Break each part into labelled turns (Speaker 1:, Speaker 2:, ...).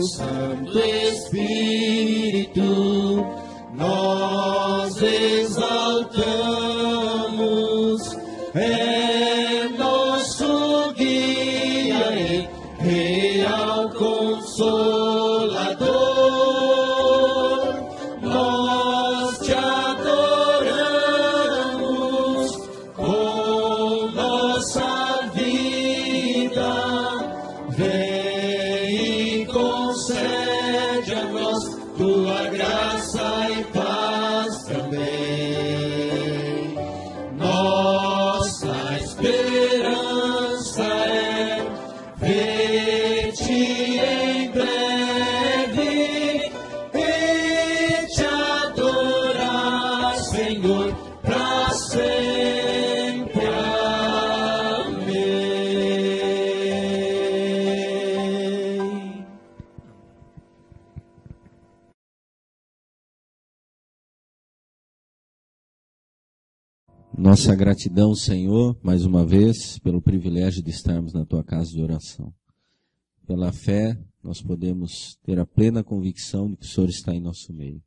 Speaker 1: Santo Espírito, nós exaltamos, é nosso guia e real consolador. Nós te adoramos com nossa vida. Vem e concede a nós tua graça e paz também. Nossa esperança é ver-te em breve e te adorar, Senhor, para sempre. Amém.
Speaker 2: Nossa gratidão, Senhor, mais uma vez, pelo privilégio de estarmos na Tua casa de oração. Pela fé, nós podemos ter a plena convicção de que o Senhor está em nosso meio.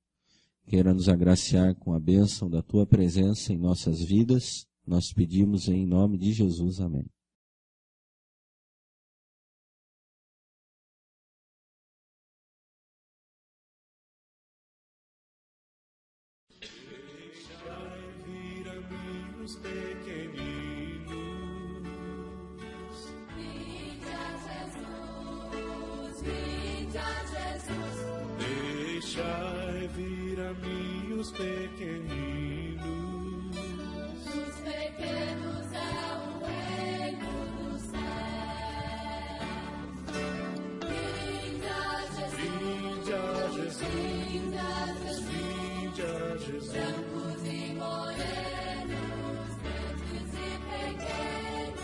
Speaker 2: Queira nos agraciar com a bênção da Tua presença em nossas vidas. Nós pedimos em nome de Jesus. Amém.
Speaker 3: Deixai vir a mim os pequeninos.
Speaker 4: Os pequenos é o reino dos céus. Vinde a Jesus.
Speaker 3: Vinde a Jesus.
Speaker 4: Vinde a Jesus.
Speaker 3: Vinde a Jesus.
Speaker 4: Brancos e morenos, grandes e pequenos.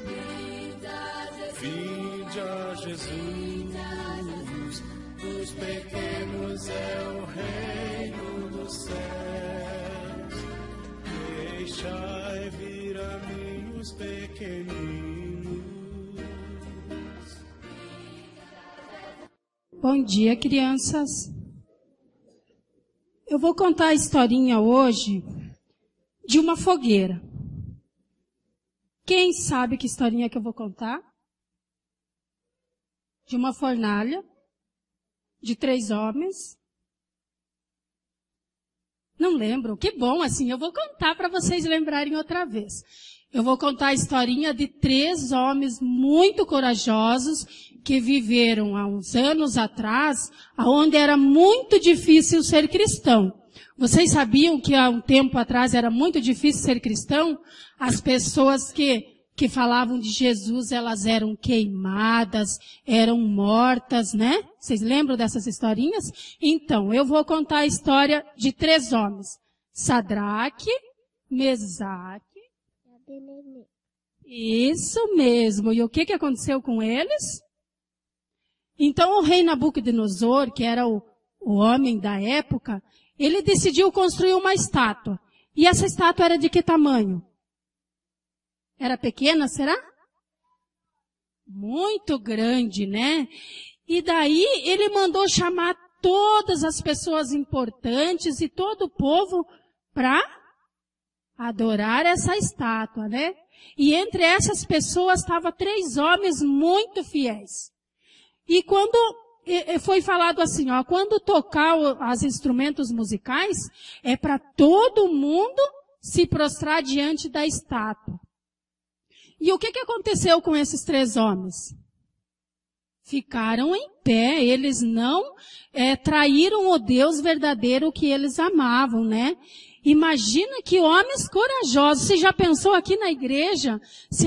Speaker 4: Vinde a Jesus.
Speaker 3: Vinde a Jesus. Os pequenos é o reino dos céus. Deixai vir a mim os pequeninos.
Speaker 5: Bom dia, crianças. Eu vou contar a historinha hoje de uma fogueira. Quem sabe que historinha que eu vou contar? De uma fornalha, de 3 homens. Não lembram? Que bom, assim, eu vou contar para vocês lembrarem outra vez. Eu vou contar a historinha de 3 homens muito corajosos que viveram há uns anos atrás, onde era muito difícil ser cristão. Vocês sabiam que há um tempo atrás era muito difícil ser cristão? As pessoas que falavam de Jesus, elas eram queimadas, eram mortas, né? Vocês lembram dessas historinhas? Então, eu vou contar a história de 3 homens. Sadraque, Mesaque. Isso mesmo. E o que aconteceu com eles? Então, o rei Nabucodonosor, que era o homem da época, ele decidiu construir uma estátua. E essa estátua era de que tamanho? Era pequena, será? Muito grande, né? E daí ele mandou chamar todas as pessoas importantes e todo o povo para adorar essa estátua, né? E entre essas pessoas estavam 3 homens muito fiéis. E quando foi falado assim, ó, quando tocar os instrumentos musicais, é para todo mundo se prostrar diante da estátua. E o que aconteceu com esses 3 homens? Ficaram em pé, eles não traíram o Deus verdadeiro que eles amavam, né? Imagina que homens corajosos. Você já pensou aqui na igreja, se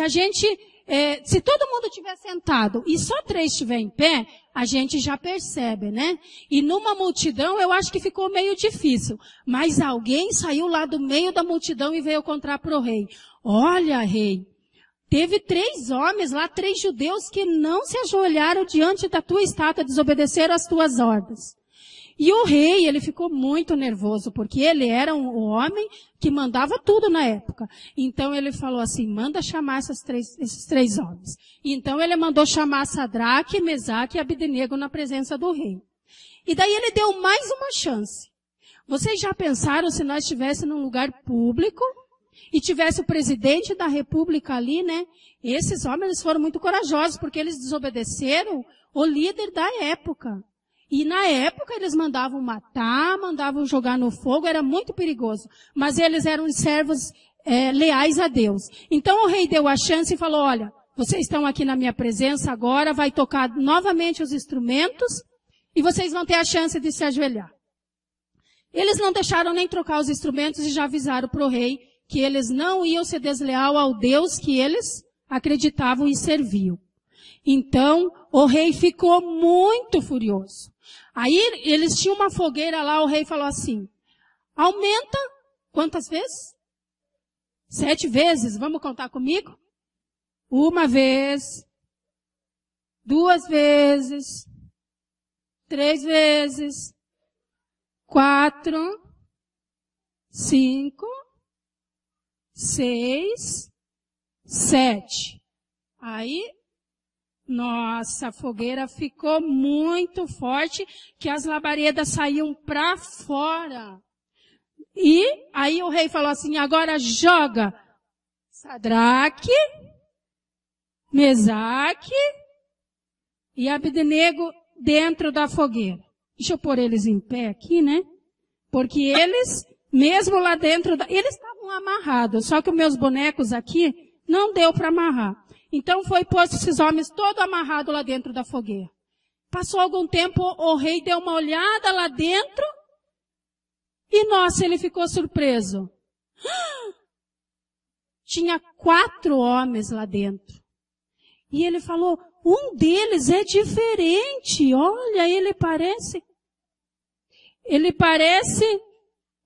Speaker 5: todo mundo estiver sentado e só 3 estiver em pé, a gente já percebe, né? E numa multidão, eu acho que ficou meio difícil. Mas alguém saiu lá do meio da multidão e veio contar pro rei. Olha, rei, teve 3 homens lá, 3 judeus que não se ajoelharam diante da tua estátua, desobedeceram às tuas ordens. E o rei, ele ficou muito nervoso, porque ele era o homem que mandava tudo na época. Então ele falou assim, manda chamar esses três homens. Então ele mandou chamar Sadraque, Mesaque e Abdenego na presença do rei. E daí ele deu mais uma chance. Vocês já pensaram se nós estivéssemos num lugar público e tivesse o presidente da república ali, né? Esses homens eles foram muito corajosos, porque eles desobedeceram o líder da época. E na época eles mandavam matar, mandavam jogar no fogo, era muito perigoso. Mas eles eram servos leais a Deus. Então o rei deu a chance e falou, olha, vocês estão aqui na minha presença agora, vai tocar novamente os instrumentos e vocês vão ter a chance de se ajoelhar. Eles não deixaram nem trocar os instrumentos e já avisaram para o rei que eles não iam ser desleal ao Deus que eles acreditavam e serviam. Então, o rei ficou muito furioso. Aí, eles tinham uma fogueira lá, o rei falou assim, aumenta, quantas vezes? 7 vezes, vamos contar comigo? 1 vez, 2 vezes, 3 vezes, 4, 5, 6, 7. Aí, nossa, a fogueira ficou muito forte, que as labaredas saíam para fora. E aí o rei falou assim, agora joga Sadraque, Mesaque e Abdenego dentro da fogueira. Deixa eu pôr eles em pé aqui, né? Porque eles, mesmo lá dentro, eles estavam amarrados, só que os meus bonecos aqui não deu para amarrar. Então foi posto esses homens todos amarrados lá dentro da fogueira. Passou algum tempo, o rei deu uma olhada lá dentro e, nossa, ele ficou surpreso. Tinha 4 homens lá dentro. E ele falou, um deles é diferente. Olha, ele parece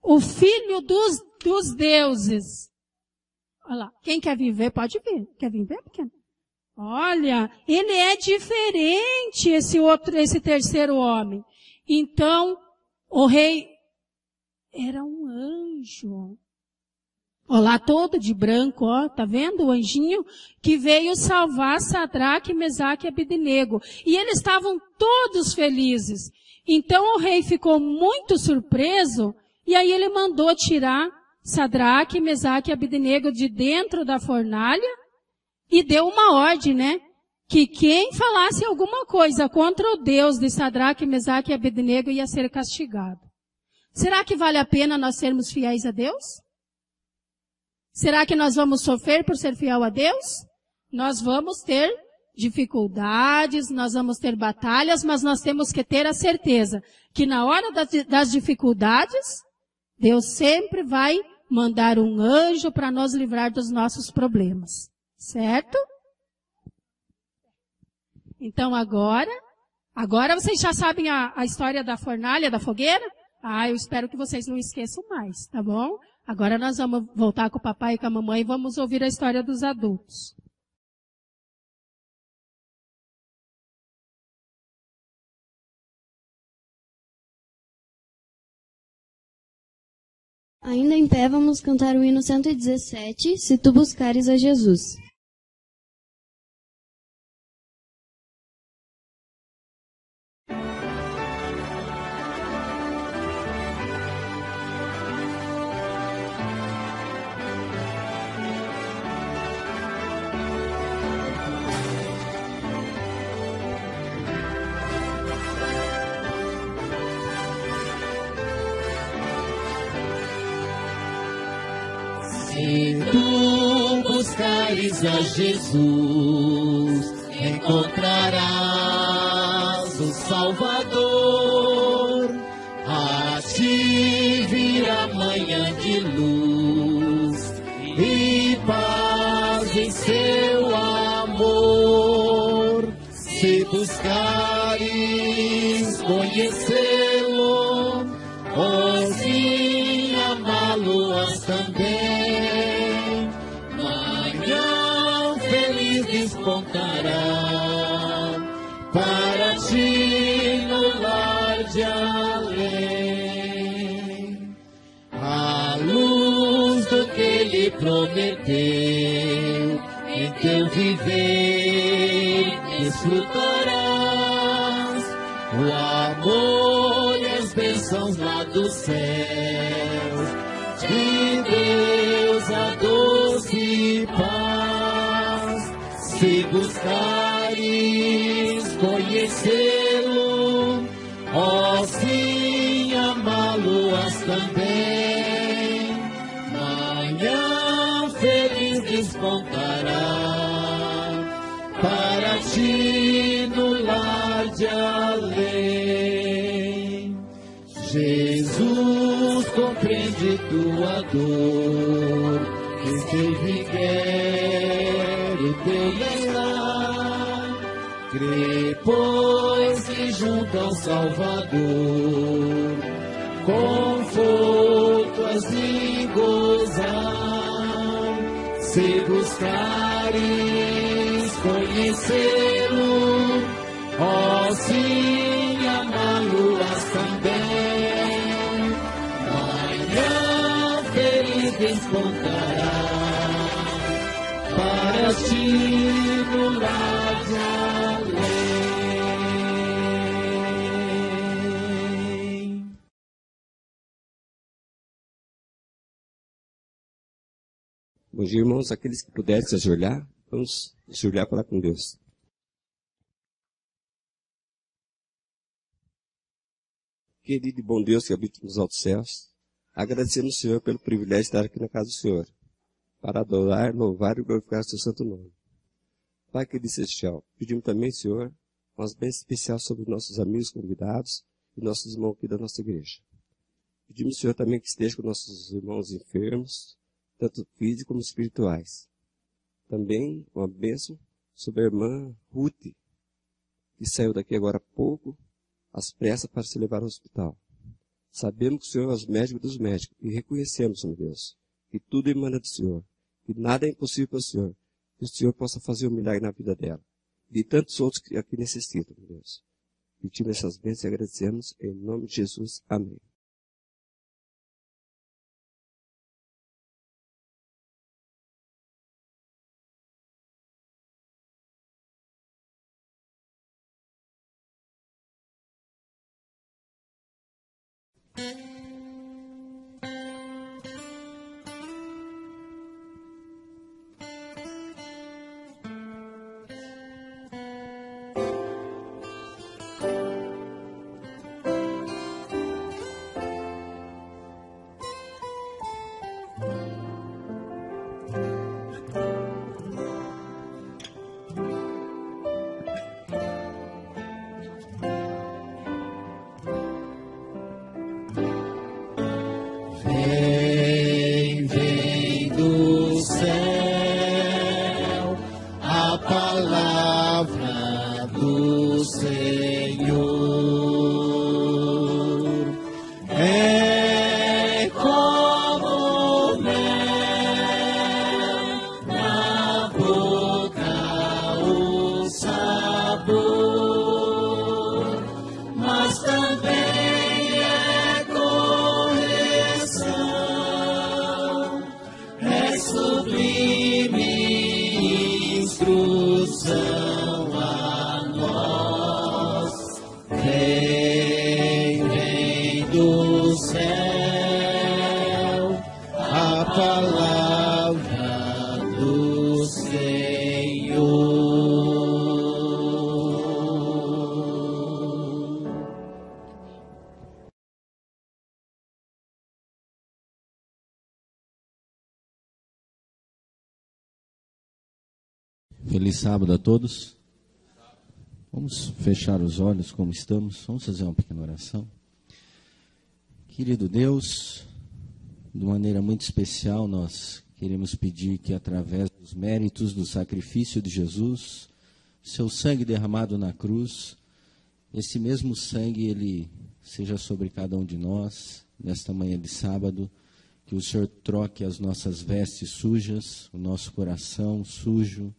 Speaker 5: o filho dos deuses. Olha lá, quem quer vir ver, pode vir. Quer vir ver, pequeno? Olha, ele é diferente, esse terceiro homem. Então, o rei era um anjo. Olha lá, todo de branco, ó, tá vendo o anjinho que veio salvar Sadraque, Mesaque e Abdenego. E eles estavam todos felizes. Então o rei ficou muito surpreso e aí ele mandou tirar Sadraque, Mesaque e Abdenego de dentro da fornalha e deu uma ordem, né? Que quem falasse alguma coisa contra o Deus de Sadraque, Mesaque e Abdenego ia ser castigado. Será que vale a pena nós sermos fiéis a Deus? Será que nós vamos sofrer por ser fiel a Deus? Nós vamos ter dificuldades, nós vamos ter batalhas, mas nós temos que ter a certeza que na hora das dificuldades, Deus sempre vai mandar um anjo para nos livrar dos nossos problemas. Certo? Então agora vocês já sabem a história da fornalha, da fogueira? Eu espero que vocês não esqueçam mais, tá bom? Agora nós vamos voltar com o papai e com a mamãe e vamos ouvir a história dos adultos.
Speaker 6: Ainda em pé, vamos cantar o hino 117, Se Tu Buscares a Jesus.
Speaker 1: Se tu buscares a Jesus, encontrarás o Salvador. A ti virá manhã de luz e paz em seu amor. Se buscares conhecê-lo, sim amá-lo-ás também. Despontará para ti no lar de alegria. prometeu, em teu viver desfrutarás o amor e as bênçãos lá do céu. De Deus a doce paz, se buscares conhecê-lo, ó sim, amá-lo-ás também. Manhã feliz despontará para ti no lar de além. Jesus compreende tua dor, esteve quer o teu bem-estar. Crê, pois, que junto ao Salvador conforto has de gozar. Se buscares conhecê-lo, ó sim, amá-lo-ás também. Manhã feliz despontará para ti no lar de além.
Speaker 7: Bom dia, irmãos. Aqueles que puderem se ajoelhar, vamos se ajoelhar para falar com Deus. Querido e bom Deus que habita nos altos céus, agradecemos, Senhor, pelo privilégio de estar aqui na casa do Senhor, para adorar, louvar e glorificar o seu santo nome. Pai querido celestial, pedimos também, Senhor, umas bênçãos especiais sobre os nossos amigos convidados e nossos irmãos aqui da nossa igreja. Pedimos, Senhor, também que esteja com nossos irmãos enfermos, tanto físicos como espirituais. Também uma bênção sobre a irmã Ruth, que saiu daqui agora há pouco, às pressas para se levar ao hospital. Sabemos que o Senhor é o médico dos médicos e reconhecemos, meu Deus, que tudo emana do Senhor, que nada é impossível para o Senhor, que o Senhor possa fazer um milagre na vida dela e de tantos outros que aqui necessitam, meu Deus. Pedimos essas bênçãos e agradecemos em nome de Jesus. Amém.
Speaker 1: Vem do céu a palavra do Senhor. É como mel na boca o sabor, mas também é correção, é sublime instrução a nós. Vem do céu a palavra do Senhor.
Speaker 2: Feliz sábado a todos. Vamos fechar os olhos como estamos. Vamos fazer uma pequena oração. Querido Deus, de maneira muito especial, nós queremos pedir que através dos méritos do sacrifício de Jesus, seu sangue derramado na cruz, esse mesmo sangue, ele seja sobre cada um de nós, nesta manhã de sábado, que o Senhor troque as nossas vestes sujas, o nosso coração sujo,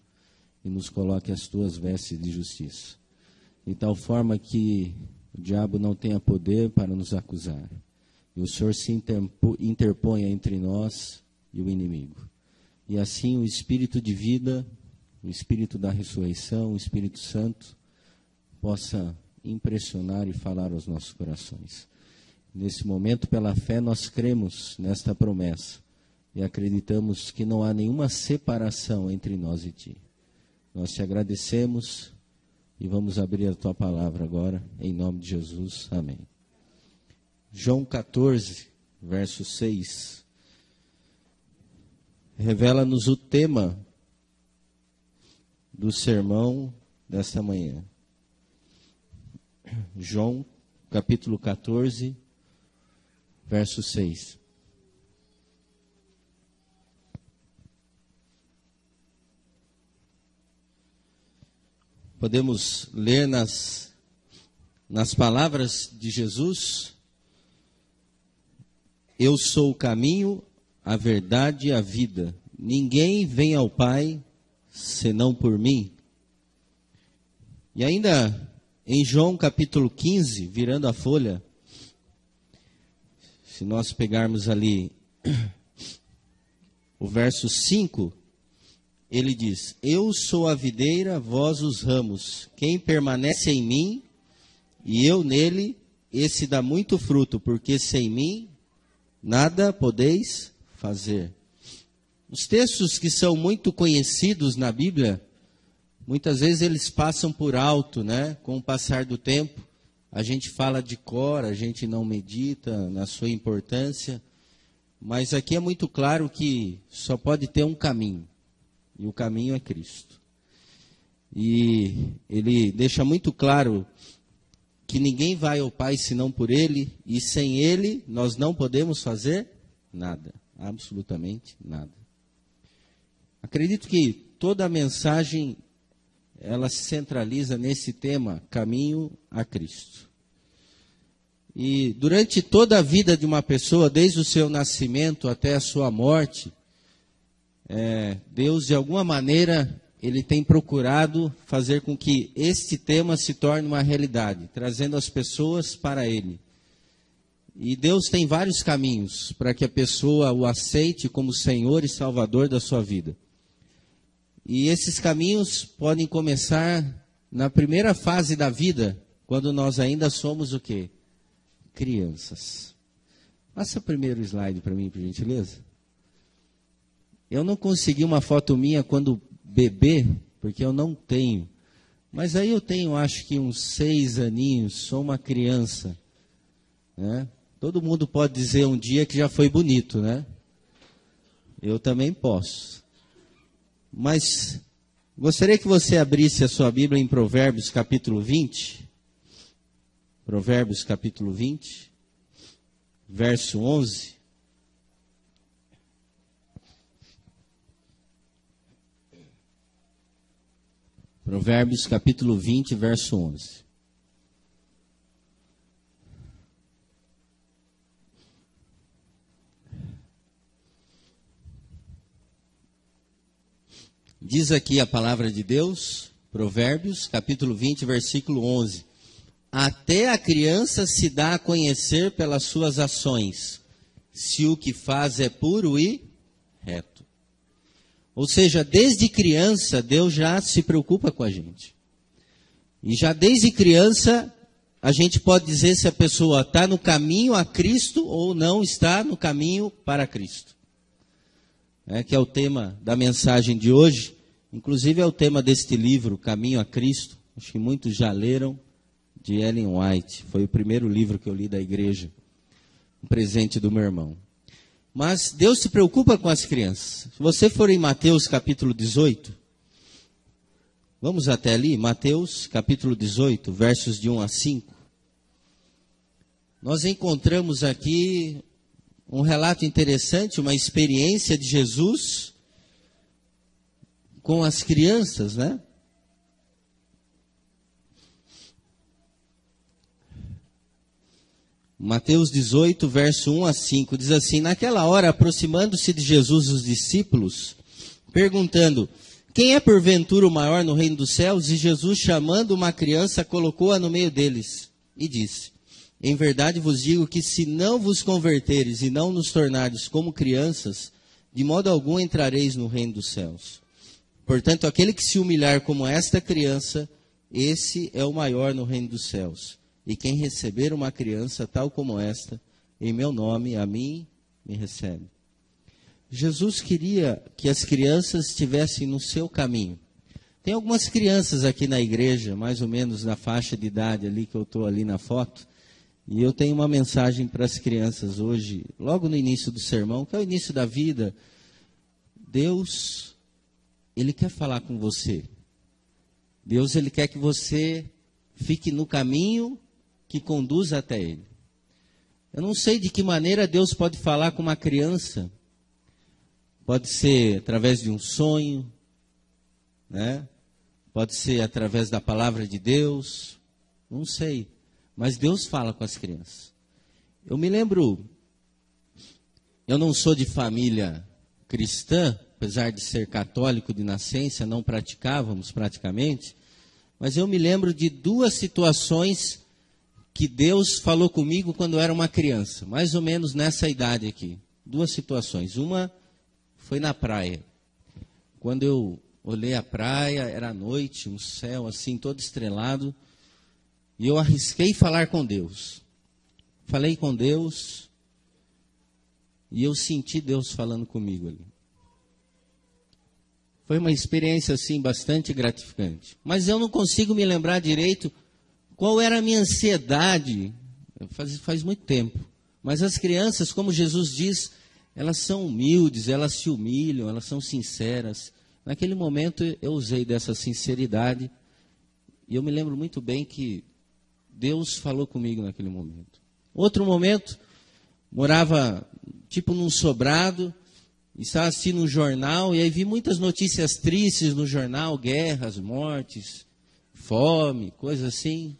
Speaker 2: e nos coloque as tuas vestes de justiça. De tal forma que o diabo não tenha poder para nos acusar. E o Senhor se interponha entre nós e o inimigo. e assim o Espírito de vida, o Espírito da ressurreição, o Espírito Santo, possa impressionar e falar aos nossos corações. Nesse momento, pela fé, nós cremos nesta promessa e acreditamos que não há nenhuma separação entre nós e Ti. Nós te agradecemos e vamos abrir a Tua palavra agora, em nome de Jesus. Amém. João 14, verso 6, revela-nos o tema do sermão desta manhã. João, capítulo 14, verso 6. Podemos ler nas palavras de Jesus: eu sou o caminho, a verdade e a vida. Ninguém vem ao Pai senão por mim. E ainda em João capítulo 15, virando a folha, se nós pegarmos ali o verso 5, ele diz: eu sou a videira, vós os ramos. Quem permanece em mim e eu nele, esse dá muito fruto, porque sem mim nada podeis fazer. Os textos que são muito conhecidos na Bíblia, muitas vezes eles passam por alto, né? Com o passar do tempo, a gente fala de cor, a gente não medita na sua importância, mas aqui é muito claro que só pode ter um caminho, e o caminho é Cristo. E ele deixa muito claro que ninguém vai ao Pai senão por Ele, e sem Ele nós não podemos fazer nada, absolutamente nada. Acredito que toda a mensagem, ela se centraliza nesse tema, caminho a Cristo. E durante toda a vida de uma pessoa, desde o seu nascimento até a sua morte, Deus, de alguma maneira, Ele tem procurado fazer com que este tema se torne uma realidade, trazendo as pessoas para Ele. E Deus tem vários caminhos para que a pessoa o aceite como Senhor e Salvador da sua vida. E esses caminhos podem começar na primeira fase da vida, quando nós ainda somos o quê? Crianças. Passa o primeiro slide para mim, por gentileza. Eu não consegui uma foto minha quando bebê, porque eu não tenho. Mas aí eu tenho, acho que uns 6 aninhos, sou uma criança. Né? Todo mundo pode dizer um dia que já foi bonito, né? Eu também posso. Mas gostaria que você abrisse a sua Bíblia em Provérbios capítulo 20. Provérbios capítulo 20, verso 11. Provérbios capítulo 20, verso 11. Diz aqui a palavra de Deus, Provérbios, capítulo 20, versículo 11. Até a criança se dá a conhecer pelas suas ações, se o que faz é puro e reto. Ou seja, desde criança, Deus já se preocupa com a gente. E já desde criança, a gente pode dizer se a pessoa está no caminho a Cristo ou não está no caminho para Cristo. Que é o tema da mensagem de hoje. Inclusive é o tema deste livro, Caminho a Cristo. Acho que muitos já leram, de Ellen White. Foi o primeiro livro que eu li da igreja. Um presente do meu irmão. Mas Deus se preocupa com as crianças. Se você for em Mateus capítulo 18, vamos até ali, Mateus capítulo 18, versos de 1 a 5. Nós encontramos aqui um relato interessante, uma experiência de Jesus com as crianças, né? Mateus 18, verso 1 a 5, diz assim: naquela hora, aproximando-se de Jesus os discípulos, perguntando, quem é porventura o maior no reino dos céus? E Jesus, chamando uma criança, colocou-a no meio deles, e disse, em verdade vos digo que se não vos converteres e não nos tornares como crianças, de modo algum entrareis no reino dos céus. Portanto, aquele que se humilhar como esta criança, esse é o maior no reino dos céus. E quem receber uma criança tal como esta, em meu nome, a mim, me recebe. Jesus queria que as crianças estivessem no seu caminho. Tem algumas crianças aqui na igreja, mais ou menos na faixa de idade ali, que eu estou ali na foto. E eu tenho uma mensagem para as crianças hoje, logo no início do sermão, que é o início da vida. Deus, Ele quer falar com você. Deus, Ele quer que você fique no caminho que conduz até Ele. Eu não sei de que maneira Deus pode falar com uma criança. Pode ser através de um sonho, né? Pode ser através da palavra de Deus, não sei. Mas Deus fala com as crianças. Eu me lembro, eu não sou de família cristã, apesar de ser católico de nascença, não praticávamos praticamente, mas eu me lembro de 2 situações que Deus falou comigo quando eu era uma criança, mais ou menos nessa idade aqui. 2 situações. Uma foi na praia. Quando eu olhei a praia, era noite, um céu assim, todo estrelado, e eu arrisquei falar com Deus. Falei com Deus, e eu senti Deus falando comigo ali. Foi uma experiência assim bastante gratificante. Mas eu não consigo me lembrar direito qual era a minha ansiedade. Faz muito tempo. Mas as crianças, como Jesus diz, elas são humildes, elas se humilham, elas são sinceras. Naquele momento eu usei dessa sinceridade. E eu me lembro muito bem que Deus falou comigo naquele momento. Outro momento, morava tipo num sobrado, estava assistindo um jornal, e aí vi muitas notícias tristes no jornal, guerras, mortes, fome, coisas assim.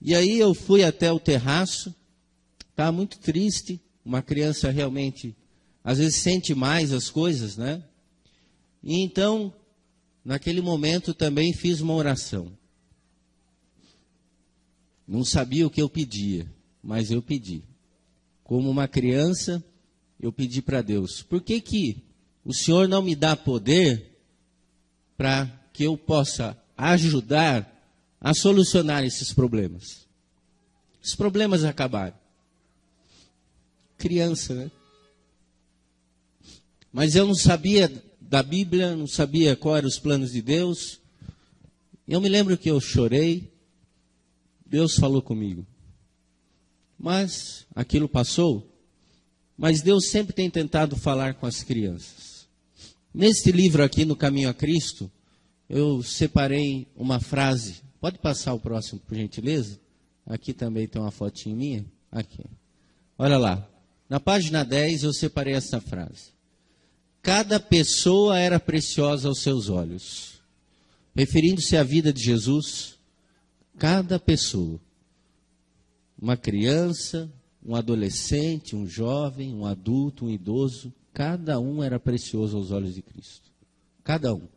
Speaker 2: E aí eu fui até o terraço, estava muito triste, uma criança realmente, às vezes sente mais as coisas, né? E então, naquele momento também fiz uma oração. Não sabia o que eu pedia, mas eu pedi. Como uma criança, eu pedi para Deus, por que o Senhor não me dá poder para que eu possa ajudar a solucionar esses problemas? Os problemas acabaram. Criança, né? Mas eu não sabia da Bíblia, não sabia quais eram os planos de Deus. Eu me lembro que eu chorei. Deus falou comigo. Mas aquilo passou. Mas Deus sempre tem tentado falar com as crianças. Neste livro aqui, No Caminho a Cristo, eu separei uma frase. Pode passar o próximo, por gentileza? Aqui também tem uma fotinha minha. Aqui. Olha lá. Na página 10 eu separei essa frase. Cada pessoa era preciosa aos seus olhos. Referindo-se à vida de Jesus, cada pessoa. Uma criança, um adolescente, um jovem, um adulto, um idoso, cada um era precioso aos olhos de Cristo. Cada um.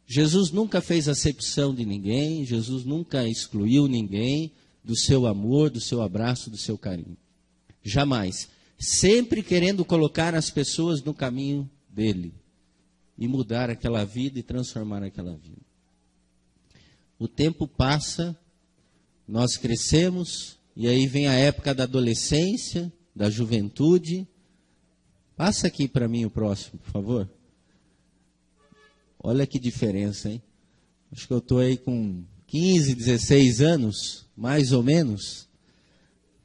Speaker 2: Jesus nunca fez acepção de ninguém, Jesus nunca excluiu ninguém do seu amor, do seu abraço, do seu carinho. Jamais. Sempre querendo colocar as pessoas no caminho dele e mudar aquela vida e transformar aquela vida. O tempo passa, nós crescemos, e aí vem a época da adolescência, da juventude. Passa aqui para mim o próximo, por favor. Olha que diferença, hein? Acho que eu estou aí com 15, 16 anos, mais ou menos.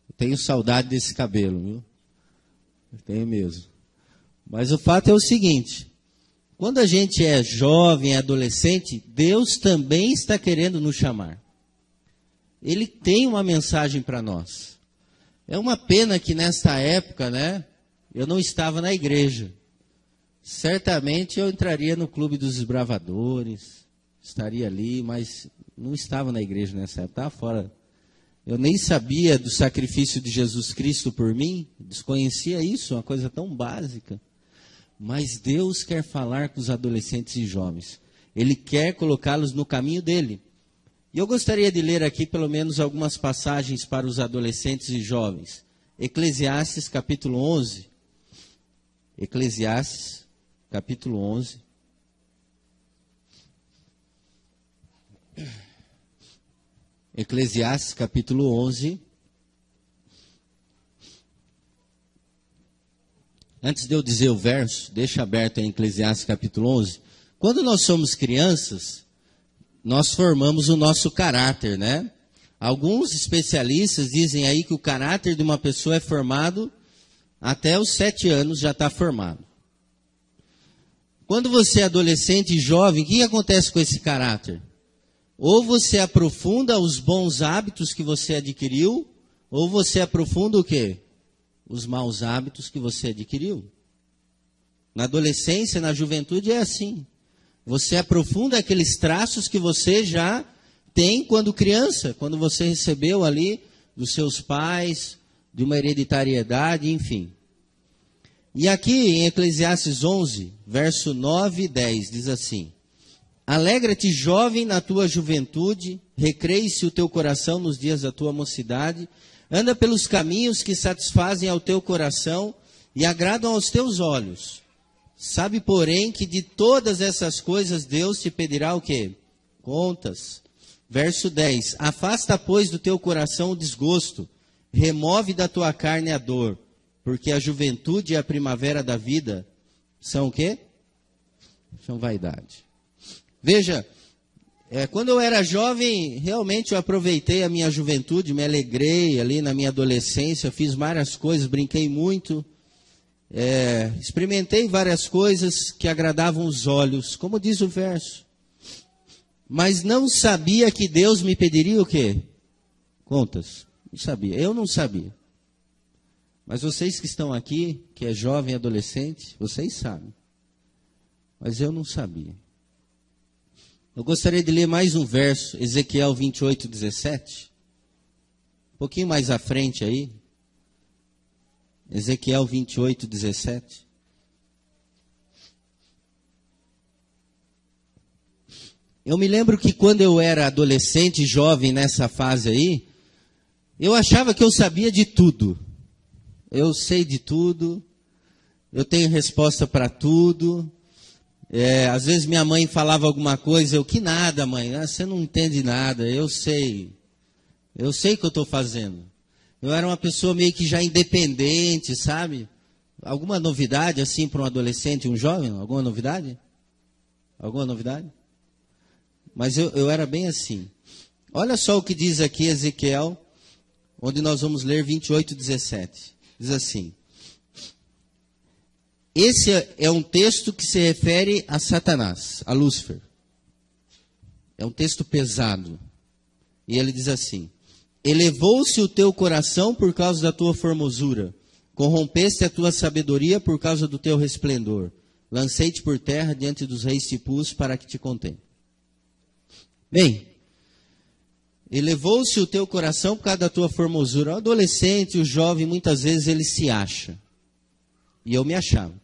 Speaker 2: Eu tenho saudade desse cabelo, viu? Eu tenho mesmo. Mas o fato é o seguinte, quando a gente é jovem, adolescente, Deus também está querendo nos chamar. Ele tem uma mensagem para nós. É uma pena que nesta época, né, eu não estava na igreja. Certamente eu entraria no clube dos desbravadores, estaria ali, mas não estava na igreja nessa época, estava fora. Eu nem sabia do sacrifício de Jesus Cristo por mim, desconhecia isso, uma coisa tão básica. Mas Deus quer falar com os adolescentes e jovens. Ele quer colocá-los no caminho dele. E eu gostaria de ler aqui pelo menos algumas passagens para os adolescentes e jovens. Eclesiastes capítulo 11. Eclesiastes, capítulo 11. Eclesiastes, capítulo 11. Antes de eu dizer o verso, deixa aberto em Eclesiastes, capítulo 11. Quando nós somos crianças, nós formamos o nosso caráter, né? Alguns especialistas dizem aí que o caráter de uma pessoa é formado até os 7 anos, já está formado. Quando você é adolescente e jovem, o que acontece com esse caráter? Ou você aprofunda os bons hábitos que você adquiriu, ou você aprofunda o quê? Os maus hábitos que você adquiriu. Na adolescência, na juventude é assim. Você aprofunda aqueles traços que você já tem quando criança, quando você recebeu ali dos seus pais, de uma hereditariedade, enfim. E aqui em Eclesiastes 11, verso 9 e 10, diz assim: Alegra-te, jovem, na tua juventude, recreie-se o teu coração nos dias da tua mocidade, anda pelos caminhos que satisfazem ao teu coração e agradam aos teus olhos. Sabe, porém, que de todas essas coisas Deus te pedirá o quê? Contas. Verso 10. Afasta, pois, do teu coração o desgosto, remove da tua carne a dor, porque a juventude e a primavera da vida são o quê? São vaidade. Veja, quando eu era jovem, realmente eu aproveitei a minha juventude, me alegrei ali na minha adolescência, fiz várias coisas, brinquei muito, experimentei várias coisas que agradavam os olhos, como diz o verso. Mas não sabia que Deus me pediria o quê? Contas. Não sabia. Eu não sabia. Mas vocês que estão aqui, que é jovem, adolescente, vocês sabem. Mas eu não sabia. Eu gostaria de ler mais um verso, Ezequiel 28, 17. Um pouquinho mais à frente aí. Ezequiel 28, 17. Eu me lembro que quando eu era adolescente, jovem nessa fase aí, eu achava que eu sabia de tudo. Eu sei de tudo, eu tenho resposta para tudo. Às vezes minha mãe falava alguma coisa, eu, que nada, mãe, você não entende nada, eu sei o que eu estou fazendo. Eu era uma pessoa meio que já independente, sabe? Alguma novidade assim para um adolescente, um jovem? Alguma novidade? Alguma novidade? Mas eu era bem assim. Olha só o que diz aqui Ezequiel, onde nós vamos ler 28, 17. Diz assim: esse é um texto que se refere a Satanás, a Lúcifer. É um texto pesado. E ele diz assim: elevou-se o teu coração por causa da tua formosura, corrompeste a tua sabedoria por causa do teu resplendor. Lancei-te por terra diante dos reis te pus para que te contemple. Bem, elevou-se o teu coração por causa da tua formosura. O adolescente, o jovem, muitas vezes ele se acha. E eu me achava.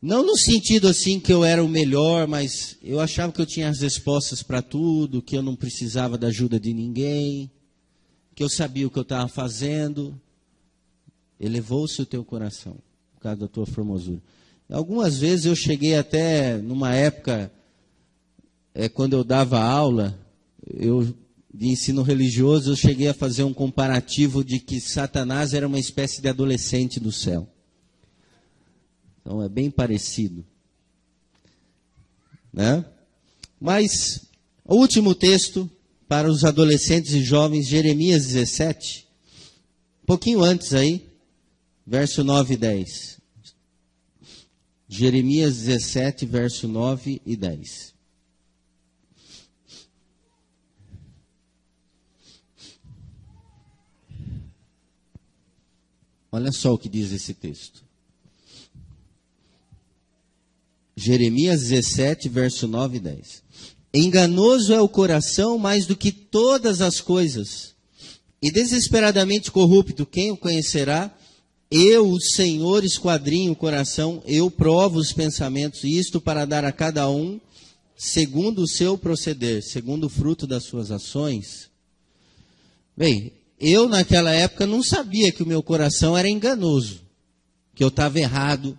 Speaker 2: Não no sentido assim que eu era o melhor, mas eu achava que eu tinha as respostas para tudo, que eu não precisava da ajuda de ninguém, que eu sabia o que eu estava fazendo. Elevou-se o teu coração por causa da tua formosura. Algumas vezes eu cheguei até, numa época, quando eu dava aula, de ensino religioso, eu cheguei a fazer um comparativo de que Satanás era uma espécie de adolescente do céu. Então é bem parecido. Né? Mas o último texto para os adolescentes e jovens, Jeremias 17, um pouquinho antes aí, verso 9 e 10. Jeremias 17, verso 9 e 10. Olha só o que diz esse texto. Jeremias 17, verso 9 e 10. Enganoso é o coração mais do que todas as coisas, e desesperadamente corrupto, quem o conhecerá? Eu, o Senhor, esquadrinho o coração, eu provo os pensamentos, e isto para dar a cada um, segundo o seu proceder, segundo o fruto das suas ações. Bem, eu naquela época não sabia que o meu coração era enganoso, que eu estava errado,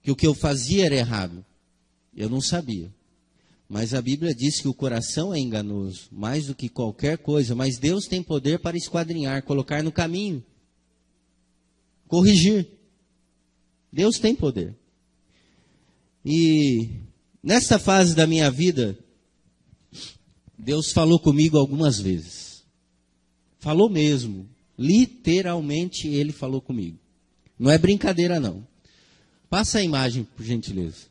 Speaker 2: que o que eu fazia era errado. Eu não sabia. Mas a Bíblia diz que o coração é enganoso, mais do que qualquer coisa. Mas Deus tem poder para esquadrinhar, colocar no caminho, corrigir. Deus tem poder. E nessa fase da minha vida, Deus falou comigo algumas vezes. Falou mesmo. Literalmente Ele falou comigo. Não é brincadeira não. Passa a imagem, por gentileza.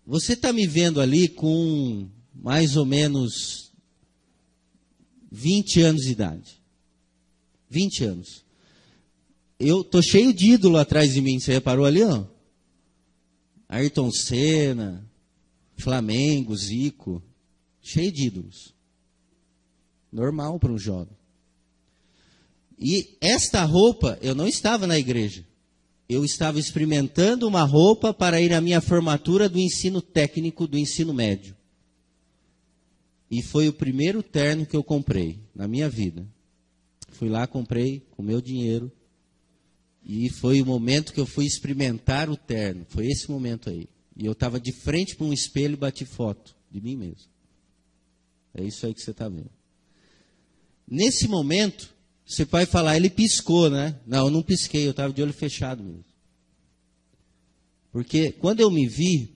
Speaker 2: Você está me vendo ali com mais ou menos 20 anos de idade. 20 anos. Eu tô cheio de ídolo atrás de mim. Você reparou ali, ó? Ayrton Senna, Flamengo, Zico. Cheio de ídolos. Normal para um jovem. E esta roupa, eu não estava na igreja. Eu estava experimentando uma roupa para ir à minha formatura do ensino técnico, do ensino médio. E foi o primeiro terno que eu comprei na minha vida. Fui lá, comprei com meu dinheiro. E foi o momento que eu fui experimentar o terno. Foi esse momento aí. E eu estava de frente para um espelho e bati foto de mim mesmo. É isso aí que você está vendo. Nesse momento, você vai falar, ele piscou, né? Não, eu não pisquei, eu estava de olho fechado mesmo. Porque quando eu me vi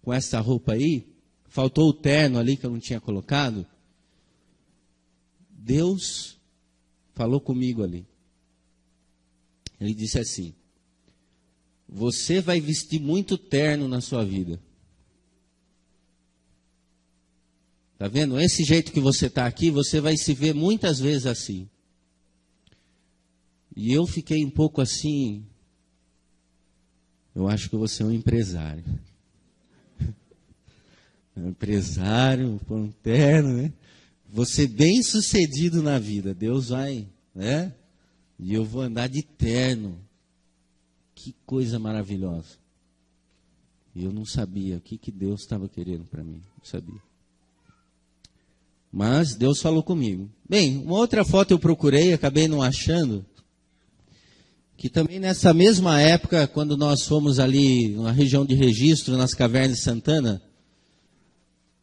Speaker 2: com essa roupa aí, faltou o terno ali que eu não tinha colocado, Deus falou comigo ali. Ele disse assim, você vai vestir muito terno na sua vida. Está vendo? Esse jeito que você está aqui, você vai se ver muitas vezes assim. E eu fiquei um pouco assim, eu acho que eu vou ser um empresário. Um empresário, pôr um terno, né? Vou ser bem sucedido na vida. Deus vai, né? E eu vou andar de terno. Que coisa maravilhosa. E eu não sabia o que Deus estava querendo para mim. Não sabia. Mas Deus falou comigo. Bem, uma outra foto eu procurei, acabei não achando. Que também nessa mesma época, quando nós fomos ali na região de Registro, nas Cavernas de Santana,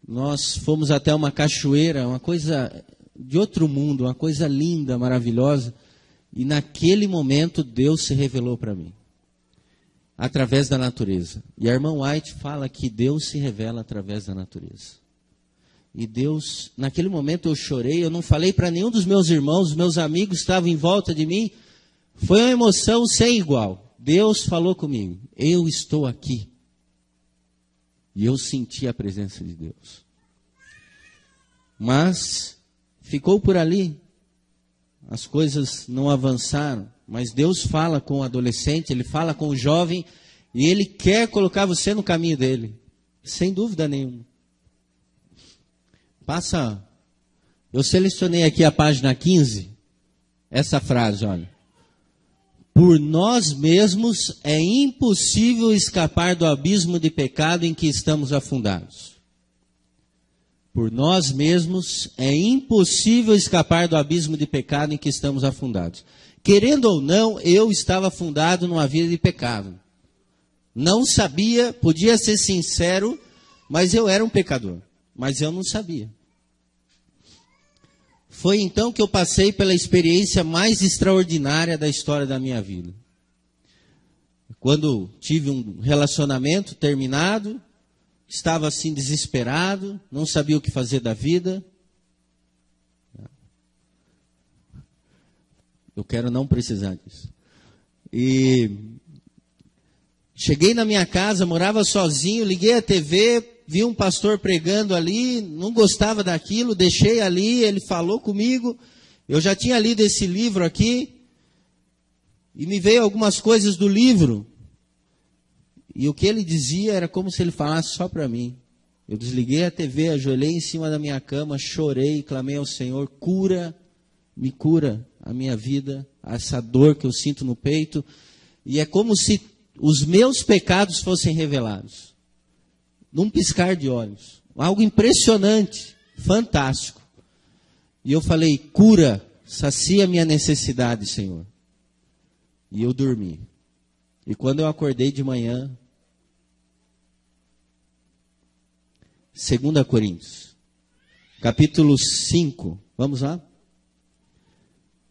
Speaker 2: nós fomos até uma cachoeira, uma coisa de outro mundo, uma coisa linda, maravilhosa. E naquele momento Deus se revelou para mim, através da natureza. E a irmã White fala que Deus se revela através da natureza. E Deus, naquele momento eu chorei, eu não falei para nenhum dos meus irmãos, os meus amigos estavam em volta de mim. Foi uma emoção sem igual. Deus falou comigo, eu estou aqui. E eu senti a presença de Deus. Mas ficou por ali. As coisas não avançaram. Mas Deus fala com o adolescente, Ele fala com o jovem, e Ele quer colocar você no caminho dele. Sem dúvida nenhuma. Passa. Eu selecionei aqui a página 15. Essa frase, olha. Por nós mesmos é impossível escapar do abismo de pecado em que estamos afundados. Por nós mesmos é impossível escapar do abismo de pecado em que estamos afundados. Querendo ou não, eu estava afundado numa vida de pecado. Não sabia, podia ser sincero, mas eu era um pecador. Mas eu não sabia. Foi então que eu passei pela experiência mais extraordinária da história da minha vida. Quando tive um relacionamento terminado, estava assim desesperado, não sabia o que fazer da vida. Eu quero não precisar disso. E cheguei na minha casa, morava sozinho, liguei a TV, vi um pastor pregando ali, não gostava daquilo, deixei ali, ele falou comigo. Eu já tinha lido esse livro aqui, e me veio algumas coisas do livro. E o que ele dizia era como se ele falasse só para mim. Eu desliguei a TV, ajoelhei em cima da minha cama, chorei, clamei ao Senhor, me cura a minha vida, essa dor que eu sinto no peito. E é como se os meus pecados fossem revelados. Num piscar de olhos. Algo impressionante, fantástico. E eu falei, cura, sacia a minha necessidade, Senhor. E eu dormi. E quando eu acordei de manhã, 2 Coríntios, capítulo 5, vamos lá?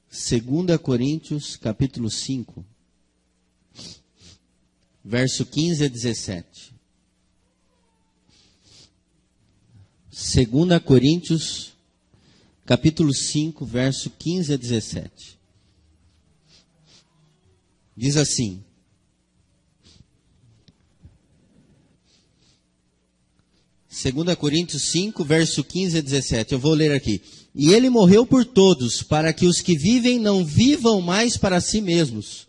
Speaker 2: 2 Coríntios, capítulo 5, verso 15 a 17. 2 Coríntios, capítulo 5, verso 15 a 17. Diz assim: Segunda Coríntios 5, verso 15 a 17. Eu vou ler aqui. E ele morreu por todos, para que os que vivem não vivam mais para si mesmos,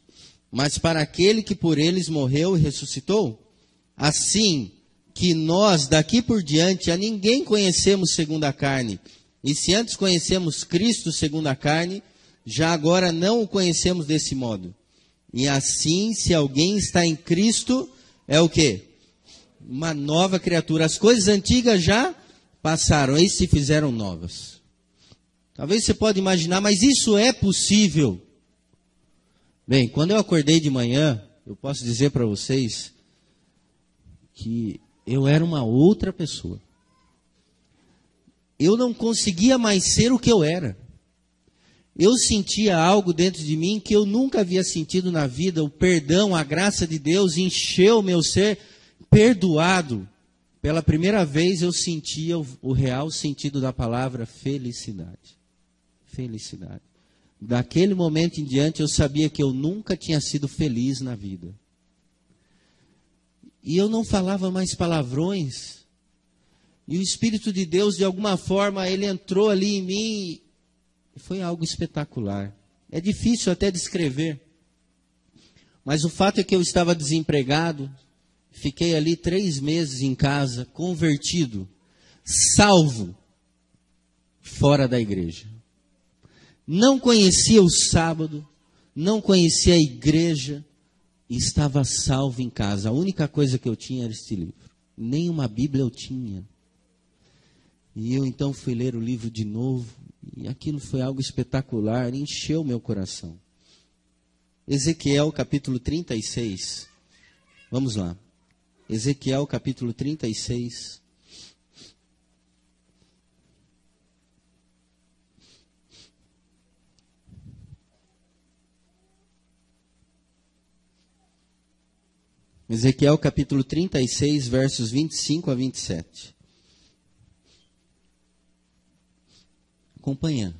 Speaker 2: mas para aquele que por eles morreu e ressuscitou. Assim que nós, daqui por diante, a ninguém conhecemos segundo a carne. E se antes conhecemos Cristo segundo a carne, já agora não o conhecemos desse modo. E assim, se alguém está em Cristo, é o quê? Uma nova criatura. As coisas antigas já passaram, e se fizeram novas. Talvez você pode imaginar, mas isso é possível. Bem, quando eu acordei de manhã, eu posso dizer para vocês que eu era uma outra pessoa. Eu não conseguia mais ser o que eu era. Eu sentia algo dentro de mim que eu nunca havia sentido na vida. O perdão, a graça de Deus encheu o meu ser. Perdoado. Pela primeira vez eu sentia o real sentido da palavra felicidade. Felicidade. Daquele momento em diante eu sabia que eu nunca tinha sido feliz na vida. E eu não falava mais palavrões. E o Espírito de Deus, de alguma forma, ele entrou ali em mim. E foi algo espetacular. É difícil até descrever. Mas o fato é que eu estava desempregado. Fiquei ali 3 meses em casa, convertido, salvo, fora da igreja. Não conhecia o sábado, não conhecia a igreja, e estava salvo em casa. A única coisa que eu tinha era este livro. Nem uma Bíblia eu tinha. E eu então fui ler o livro de novo, e aquilo foi algo espetacular, encheu meu coração. Ezequiel capítulo 36, vamos lá. Ezequiel capítulo 36. Ezequiel capítulo 36, versos 25 a 27. Acompanha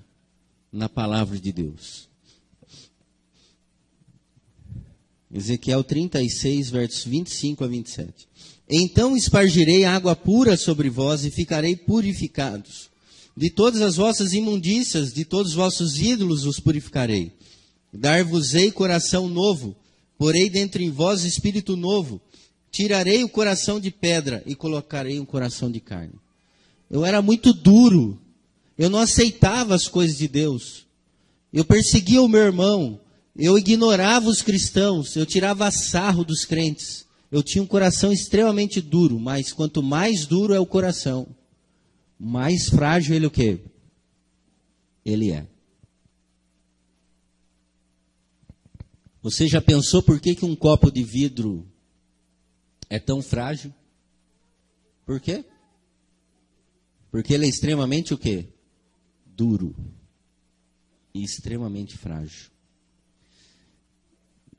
Speaker 2: na palavra de Deus. Ezequiel 36, versos 25 a 27. Então espargirei água pura sobre vós e ficarei purificados. De todas as vossas imundícias, de todos os vossos ídolos os purificarei. Dar-vos-ei coração novo, porei dentro em vós espírito novo. Tirarei o coração de pedra e colocarei um coração de carne. Eu era muito duro. Eu não aceitava as coisas de Deus. Eu perseguia o meu irmão. Eu ignorava os cristãos, eu tirava sarro dos crentes. Eu tinha um coração extremamente duro, mas quanto mais duro é o coração, mais frágil ele o quê? Ele é. Você já pensou por que um copo de vidro é tão frágil? Por quê? Porque ele é extremamente o quê? Duro. E extremamente frágil.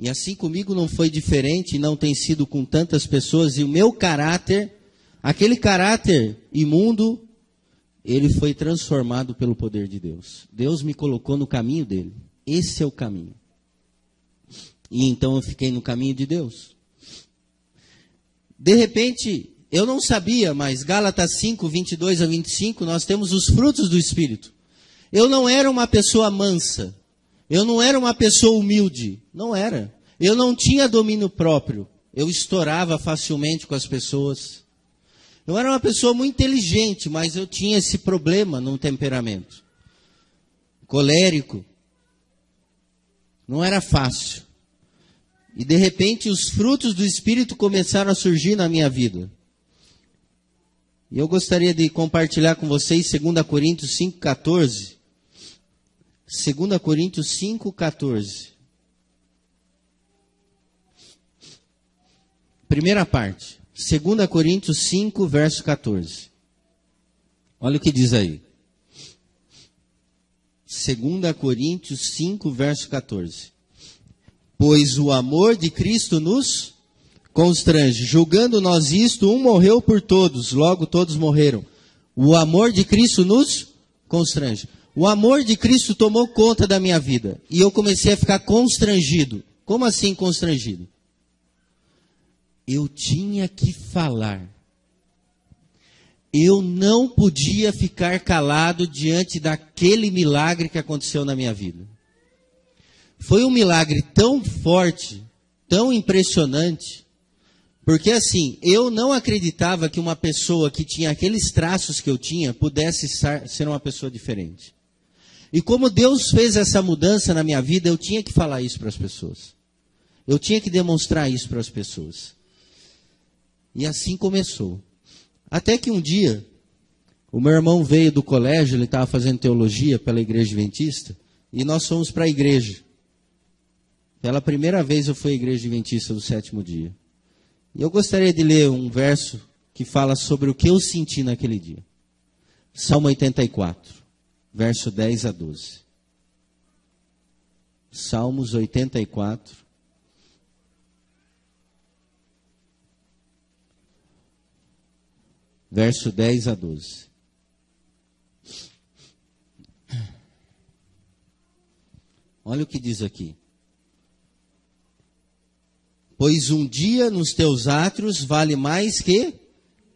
Speaker 2: E assim comigo não foi diferente, não tem sido com tantas pessoas. E o meu caráter, aquele caráter imundo, ele foi transformado pelo poder de Deus. Deus me colocou no caminho dele. Esse é o caminho. E então eu fiquei no caminho de Deus. De repente, eu não sabia, mas Gálatas 5, 22 a 25, nós temos os frutos do Espírito. Eu não era uma pessoa mansa. Eu não era uma pessoa humilde. Não era. Eu não tinha domínio próprio. Eu estourava facilmente com as pessoas. Eu era uma pessoa muito inteligente, mas eu tinha esse problema no temperamento. Colérico. Não era fácil. E de repente os frutos do Espírito começaram a surgir na minha vida. E eu gostaria de compartilhar com vocês 2 Coríntios 5,14. 2 Coríntios 5,14. Primeira parte, 2 Coríntios 5, verso 14. Olha o que diz aí. 2 Coríntios 5, verso 14. Pois o amor de Cristo nos constrange. Julgando nós isto, um morreu por todos, logo todos morreram. O amor de Cristo nos constrange. O amor de Cristo tomou conta da minha vida. E eu comecei a ficar constrangido. Como assim constrangido? Eu tinha que falar. Eu não podia ficar calado diante daquele milagre que aconteceu na minha vida. Foi um milagre tão forte, tão impressionante, porque assim, eu não acreditava que uma pessoa que tinha aqueles traços que eu tinha pudesse ser uma pessoa diferente. E como Deus fez essa mudança na minha vida, eu tinha que falar isso para as pessoas. Eu tinha que demonstrar isso para as pessoas. E assim começou. Até que um dia, o meu irmão veio do colégio, ele estava fazendo teologia pela Igreja Adventista, e nós fomos para a igreja. Pela primeira vez eu fui à Igreja Adventista do 7º dia. E eu gostaria de ler um verso que fala sobre o que eu senti naquele dia. Salmo 84, verso 10 a 12. Salmos 84. Verso 10 a 12. Olha o que diz aqui. Pois um dia nos teus átrios vale mais que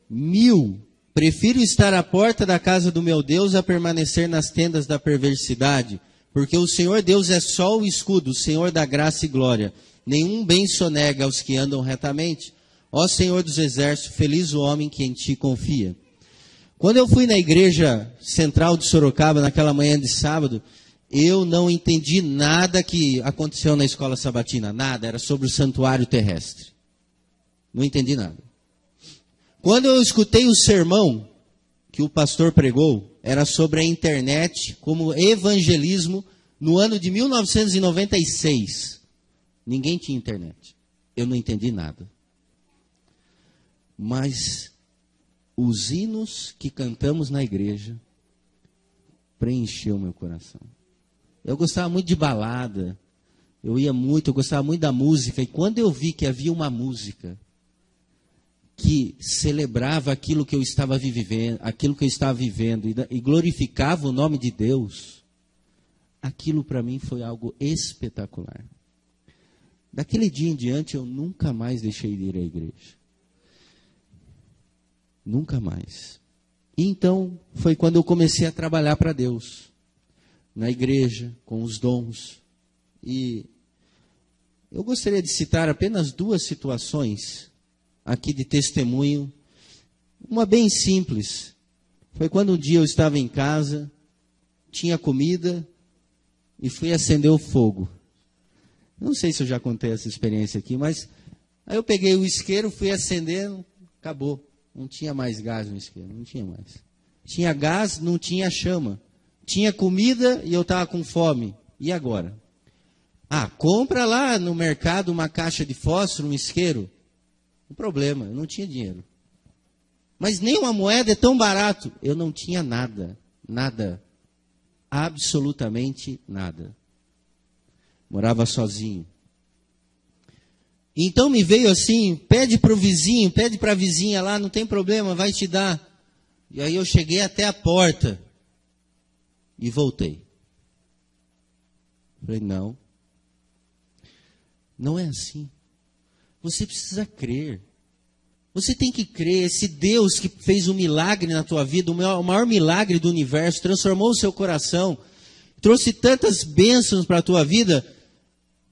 Speaker 2: 1000. Prefiro estar à porta da casa do meu Deus a permanecer nas tendas da perversidade. Porque o Senhor Deus é só o escudo, o Senhor da graça e glória. Nenhum bem sonega aos que andam retamente. Ó Senhor dos exércitos, feliz o homem que em ti confia. Quando eu fui na igreja central de Sorocaba, naquela manhã de sábado, eu não entendi nada que aconteceu na escola sabatina. Nada, era sobre o santuário terrestre. Não entendi nada. Quando eu escutei o sermão que o pastor pregou, era sobre a internet como evangelismo no ano de 1996. Ninguém tinha internet. Eu não entendi nada. Mas os hinos que cantamos na igreja preencheu meu coração. Eu gostava muito de balada, eu gostava muito da música, e quando eu vi que havia uma música que celebrava aquilo que eu estava vivendo, e glorificava o nome de Deus, aquilo para mim foi algo espetacular. Daquele dia em diante eu nunca mais deixei de ir à igreja. Nunca mais. E então, foi quando eu comecei a trabalhar para Deus. Na igreja, com os dons. E eu gostaria de citar apenas 2 situações aqui de testemunho. Uma bem simples. Foi quando um dia eu estava em casa, tinha comida e fui acender o fogo. Não sei se eu já contei essa experiência aqui, mas aí eu peguei o isqueiro, fui acendendo, acabou. Não tinha mais gás no isqueiro, não tinha mais. Tinha gás, não tinha chama. Tinha comida e eu estava com fome. E agora? Compra lá no mercado uma caixa de fósforo, um isqueiro. Um problema, eu não tinha dinheiro. Mas nem uma moeda é tão barato. Eu não tinha nada, nada. Absolutamente nada. Morava sozinho. Então me veio assim, pede para o vizinho, pede para a vizinha lá, não tem problema, vai te dar. E aí eu cheguei até a porta e voltei. Falei, não é assim. Você precisa crer. Você tem que crer, esse Deus que fez um milagre na tua vida, o maior milagre do universo, transformou o seu coração, trouxe tantas bênçãos para a tua vida,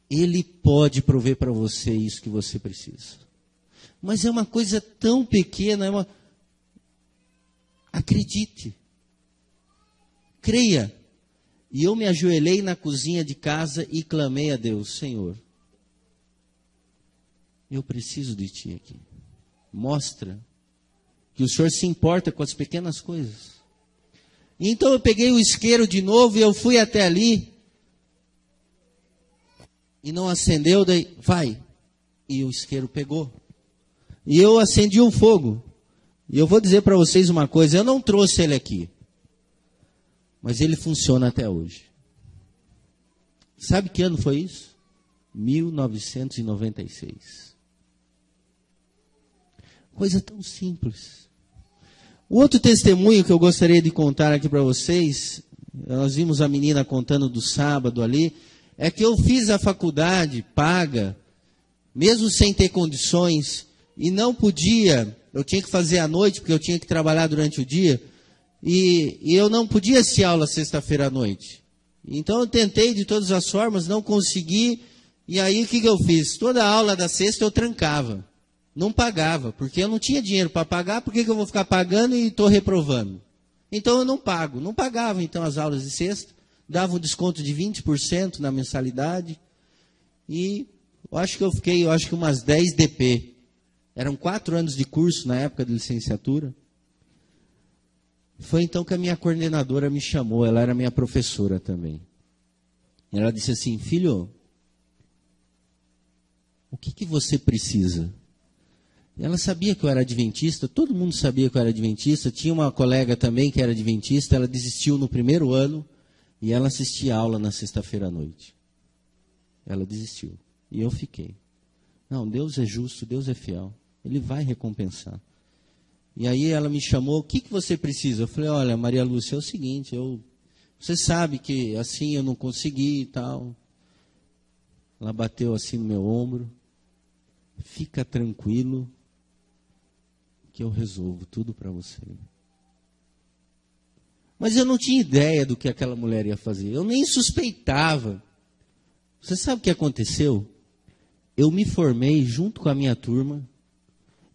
Speaker 2: Ele pode prover para você isso que você precisa. Mas é uma coisa tão pequena, acredite. Creia. E eu me ajoelhei na cozinha de casa e clamei a Deus, Senhor, eu preciso de Ti aqui. Mostra que o Senhor se importa com as pequenas coisas. E então eu peguei o isqueiro de novo e eu fui até ali. E não acendeu, daí, vai. E o isqueiro pegou. E eu acendi um fogo. E eu vou dizer para vocês uma coisa, eu não trouxe ele aqui. Mas ele funciona até hoje. Sabe que ano foi isso? 1996. Coisa tão simples. O outro testemunho que eu gostaria de contar aqui para vocês, nós vimos a menina contando do sábado ali, é que eu fiz a faculdade paga, mesmo sem ter condições, e não podia, eu tinha que fazer à noite, porque eu tinha que trabalhar durante o dia, e eu não podia assistir aula sexta-feira à noite. Então eu tentei de todas as formas, não consegui, e aí o que eu fiz? Toda a aula da sexta eu trancava, não pagava, porque eu não tinha dinheiro para pagar, por que eu vou ficar pagando e estou reprovando? Então eu não pago, não pagava então as aulas de sexta, dava um desconto de 20% na mensalidade, e eu acho que eu fiquei umas 10 DP. Eram 4 anos de curso na época de licenciatura. Foi então que a minha coordenadora me chamou, ela era minha professora também. Ela disse assim, filho, o que você precisa? E ela sabia que eu era adventista, todo mundo sabia que eu era adventista, tinha uma colega também que era adventista, ela desistiu no primeiro ano e ela assistia aula na sexta-feira à noite. Ela desistiu e eu fiquei. Não, Deus é justo, Deus é fiel, Ele vai recompensar. E aí ela me chamou, o que você precisa? Eu falei, olha, Maria Lúcia, é o seguinte, você sabe que assim eu não consegui e tal. Ela bateu assim no meu ombro, fica tranquilo, que eu resolvo tudo para você. Mas eu não tinha ideia do que aquela mulher ia fazer, eu nem suspeitava. Você sabe o que aconteceu? Eu me formei junto com a minha turma,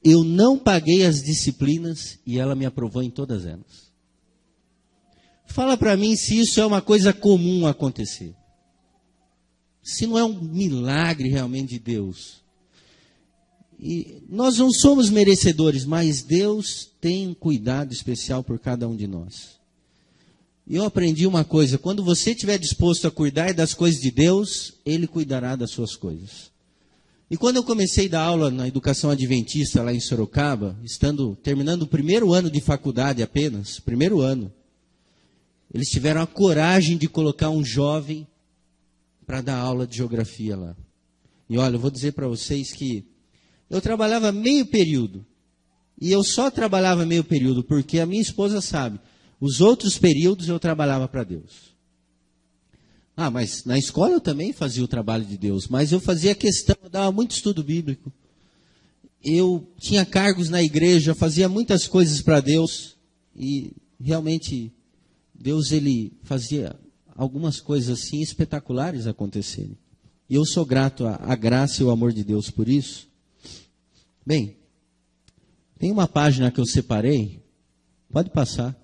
Speaker 2: eu não paguei as disciplinas e ela me aprovou em todas elas. Fala para mim se isso é uma coisa comum acontecer. Se não é um milagre realmente de Deus. E nós não somos merecedores, mas Deus tem um cuidado especial por cada um de nós. E eu aprendi uma coisa, quando você estiver disposto a cuidar das coisas de Deus, Ele cuidará das suas coisas. E quando eu comecei a dar aula na educação adventista lá em Sorocaba, terminando o primeiro ano de faculdade apenas, primeiro ano, eles tiveram a coragem de colocar um jovem para dar aula de geografia lá. E olha, eu vou dizer para vocês que eu trabalhava meio período. E eu só trabalhava meio período porque a minha esposa sabe, os outros períodos eu trabalhava para Deus. Ah, mas na escola eu também fazia o trabalho de Deus, mas eu fazia questão, eu dava muito estudo bíblico. Eu tinha cargos na igreja, fazia muitas coisas para Deus. E realmente, Deus ele fazia algumas coisas assim espetaculares acontecerem. E eu sou grato à graça e ao amor de Deus por isso. Bem, tem uma página que eu separei, pode passar.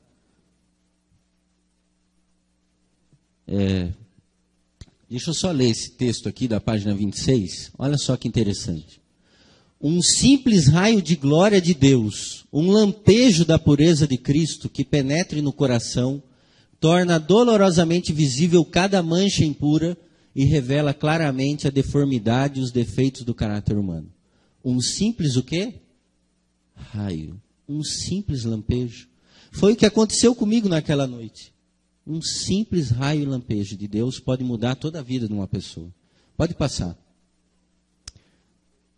Speaker 2: Deixa eu só ler esse texto aqui da página 26, olha só que interessante. Um simples raio de glória de Deus, um lampejo da pureza de Cristo que penetre no coração, torna dolorosamente visível cada mancha impura e revela claramente a deformidade e os defeitos do caráter humano. Um simples o quê? Raio. Um simples lampejo. Foi o que aconteceu comigo naquela noite. Um simples raio e lampejo de Deus pode mudar toda a vida de uma pessoa. Pode passar.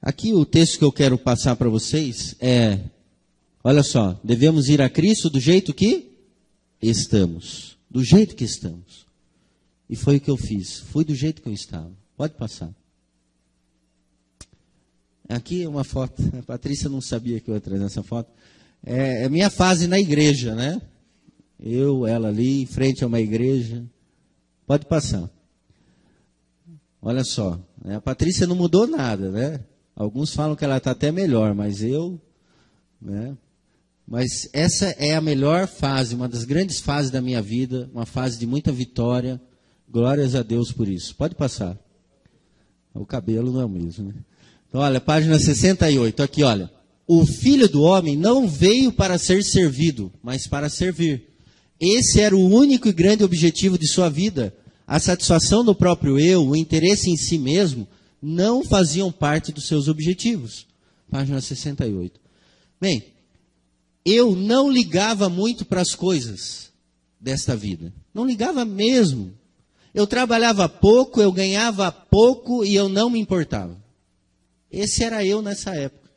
Speaker 2: Aqui o texto que eu quero passar para vocês é, olha só, devemos ir a Cristo do jeito que estamos. Do jeito que estamos. E foi o que eu fiz. Fui do jeito que eu estava. Pode passar. Aqui uma foto. A Patrícia não sabia que eu ia trazer essa foto. É minha fase na igreja, né? Ela ali, em frente a uma igreja. Pode passar. Olha só. A Patrícia não mudou nada, né? Alguns falam que ela está até melhor, mas né? Mas essa é a melhor fase, uma das grandes fases da minha vida, uma fase de muita vitória. Glórias a Deus por isso. Pode passar. O cabelo não é o mesmo, né? Então, olha, página 68, aqui, olha. O Filho do Homem não veio para ser servido, mas para servir. Esse era o único e grande objetivo de sua vida. A satisfação do próprio eu, o interesse em si mesmo, não faziam parte dos seus objetivos. página 68. Bem, eu não ligava muito para as coisas desta vida. Não ligava mesmo. Eu trabalhava pouco, eu ganhava pouco e eu não me importava. Esse era eu nessa época.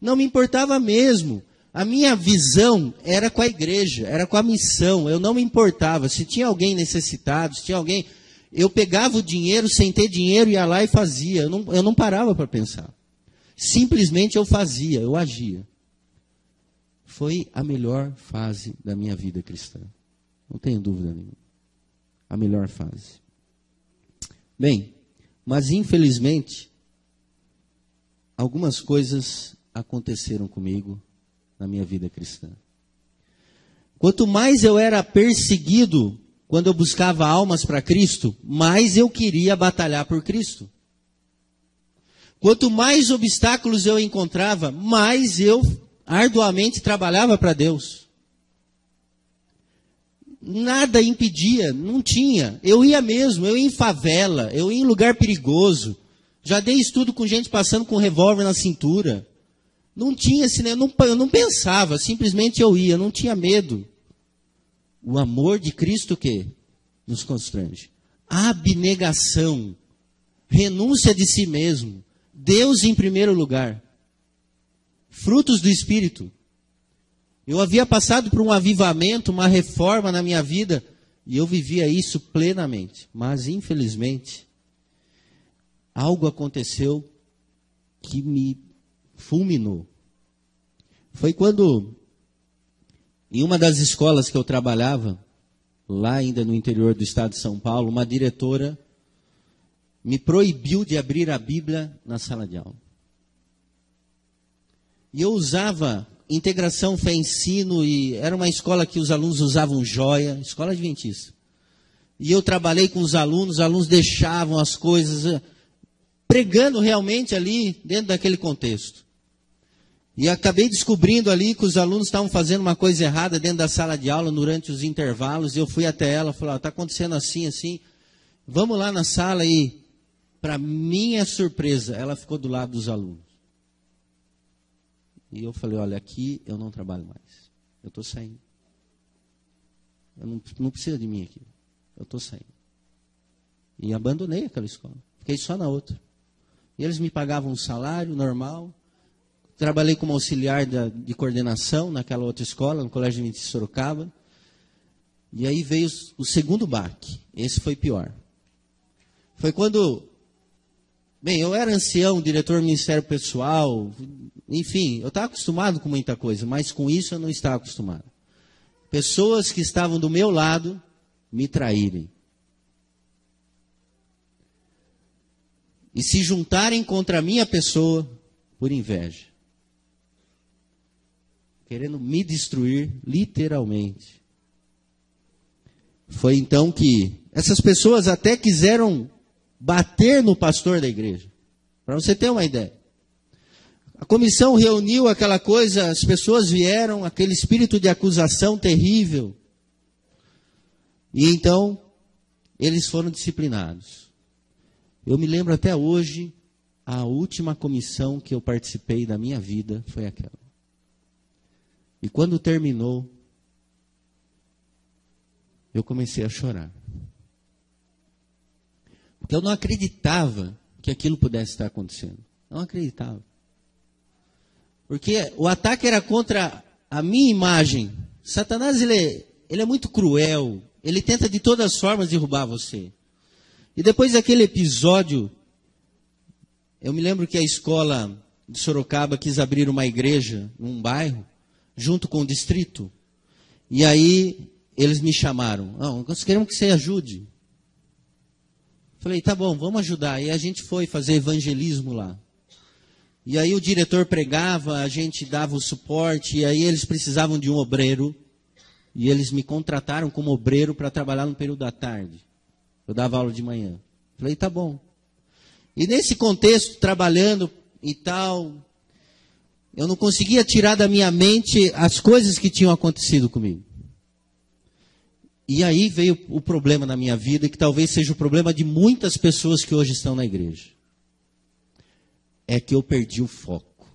Speaker 2: Não me importava mesmo. A minha visão era com a igreja, era com a missão. Eu não me importava. Se tinha alguém necessitado, se tinha alguém... Eu pegava o dinheiro, sem ter dinheiro, ia lá e fazia. Eu não parava para pensar. Simplesmente eu fazia, eu agia. Foi a melhor fase da minha vida cristã. Não tenho dúvida nenhuma. A melhor fase. Bem, mas infelizmente, algumas coisas aconteceram comigo na minha vida cristã. Quanto mais eu era perseguido quando eu buscava almas para Cristo, mais eu queria batalhar por Cristo. Quanto mais obstáculos eu encontrava, mais eu arduamente trabalhava para Deus. Nada impedia, não tinha. Eu ia mesmo, eu ia em favela, eu ia em lugar perigoso. Já dei estudo com gente passando com um revólver na cintura. Não tinha cinema, eu não pensava, simplesmente eu ia, não tinha medo. O amor de Cristo que nos constrange. Abnegação, renúncia de si mesmo, Deus em primeiro lugar. Frutos do Espírito. Eu havia passado por um avivamento, uma reforma na minha vida, e eu vivia isso plenamente. Mas, infelizmente, algo aconteceu que me fulminou. Foi quando, em uma das escolas que eu trabalhava, lá ainda no interior do estado de São Paulo, uma diretora me proibiu de abrir a Bíblia na sala de aula. E eu usava integração fé-ensino, e era uma escola que os alunos usavam joia, escola adventista. E eu trabalhei com os alunos deixavam as coisas, pregando realmente ali dentro daquele contexto. E acabei descobrindo ali que os alunos estavam fazendo uma coisa errada dentro da sala de aula durante os intervalos. E eu fui até ela e falei, está acontecendo assim, assim. Vamos lá na sala. E, para minha surpresa, ela ficou do lado dos alunos. E eu falei, olha, aqui eu não trabalho mais. Eu estou saindo. Eu não precisa de mim aqui. Eu estou saindo. E abandonei aquela escola. Fiquei só na outra. E eles me pagavam um salário normal. Trabalhei como auxiliar de coordenação naquela outra escola, no Colégio de Sorocaba. E aí veio o segundo baque. Esse foi pior. Foi quando... Bem, eu era ancião, diretor do Ministério Pessoal, enfim, eu estava acostumado com muita coisa, mas com isso eu não estava acostumado. Pessoas que estavam do meu lado me traírem. E se juntarem contra a minha pessoa por inveja. Querendo me destruir, literalmente. Foi então que essas pessoas até quiseram bater no pastor da igreja. Para você ter uma ideia. A comissão reuniu aquela coisa, as pessoas vieram, aquele espírito de acusação terrível. E então, eles foram disciplinados. Eu me lembro até hoje, a última comissão que eu participei da minha vida foi aquela. E quando terminou, eu comecei a chorar. Porque eu não acreditava que aquilo pudesse estar acontecendo. Não acreditava. Porque o ataque era contra a minha imagem. Satanás, ele é muito cruel. Ele tenta de todas as formas derrubar você. E depois daquele episódio, eu me lembro que a escola de Sorocaba quis abrir uma igreja num bairro, junto com o distrito. E aí eles me chamaram. Nós queremos que você ajude. Falei, tá bom, vamos ajudar. E a gente foi fazer evangelismo lá. E aí o diretor pregava, a gente dava o suporte, e aí eles precisavam de um obreiro. E eles me contrataram como obreiro para trabalhar no período da tarde. Eu dava aula de manhã. Falei, tá bom. E nesse contexto, trabalhando e tal, eu não conseguia tirar da minha mente as coisas que tinham acontecido comigo. E aí veio o problema na minha vida, que talvez seja o problema de muitas pessoas que hoje estão na igreja. É que eu perdi o foco.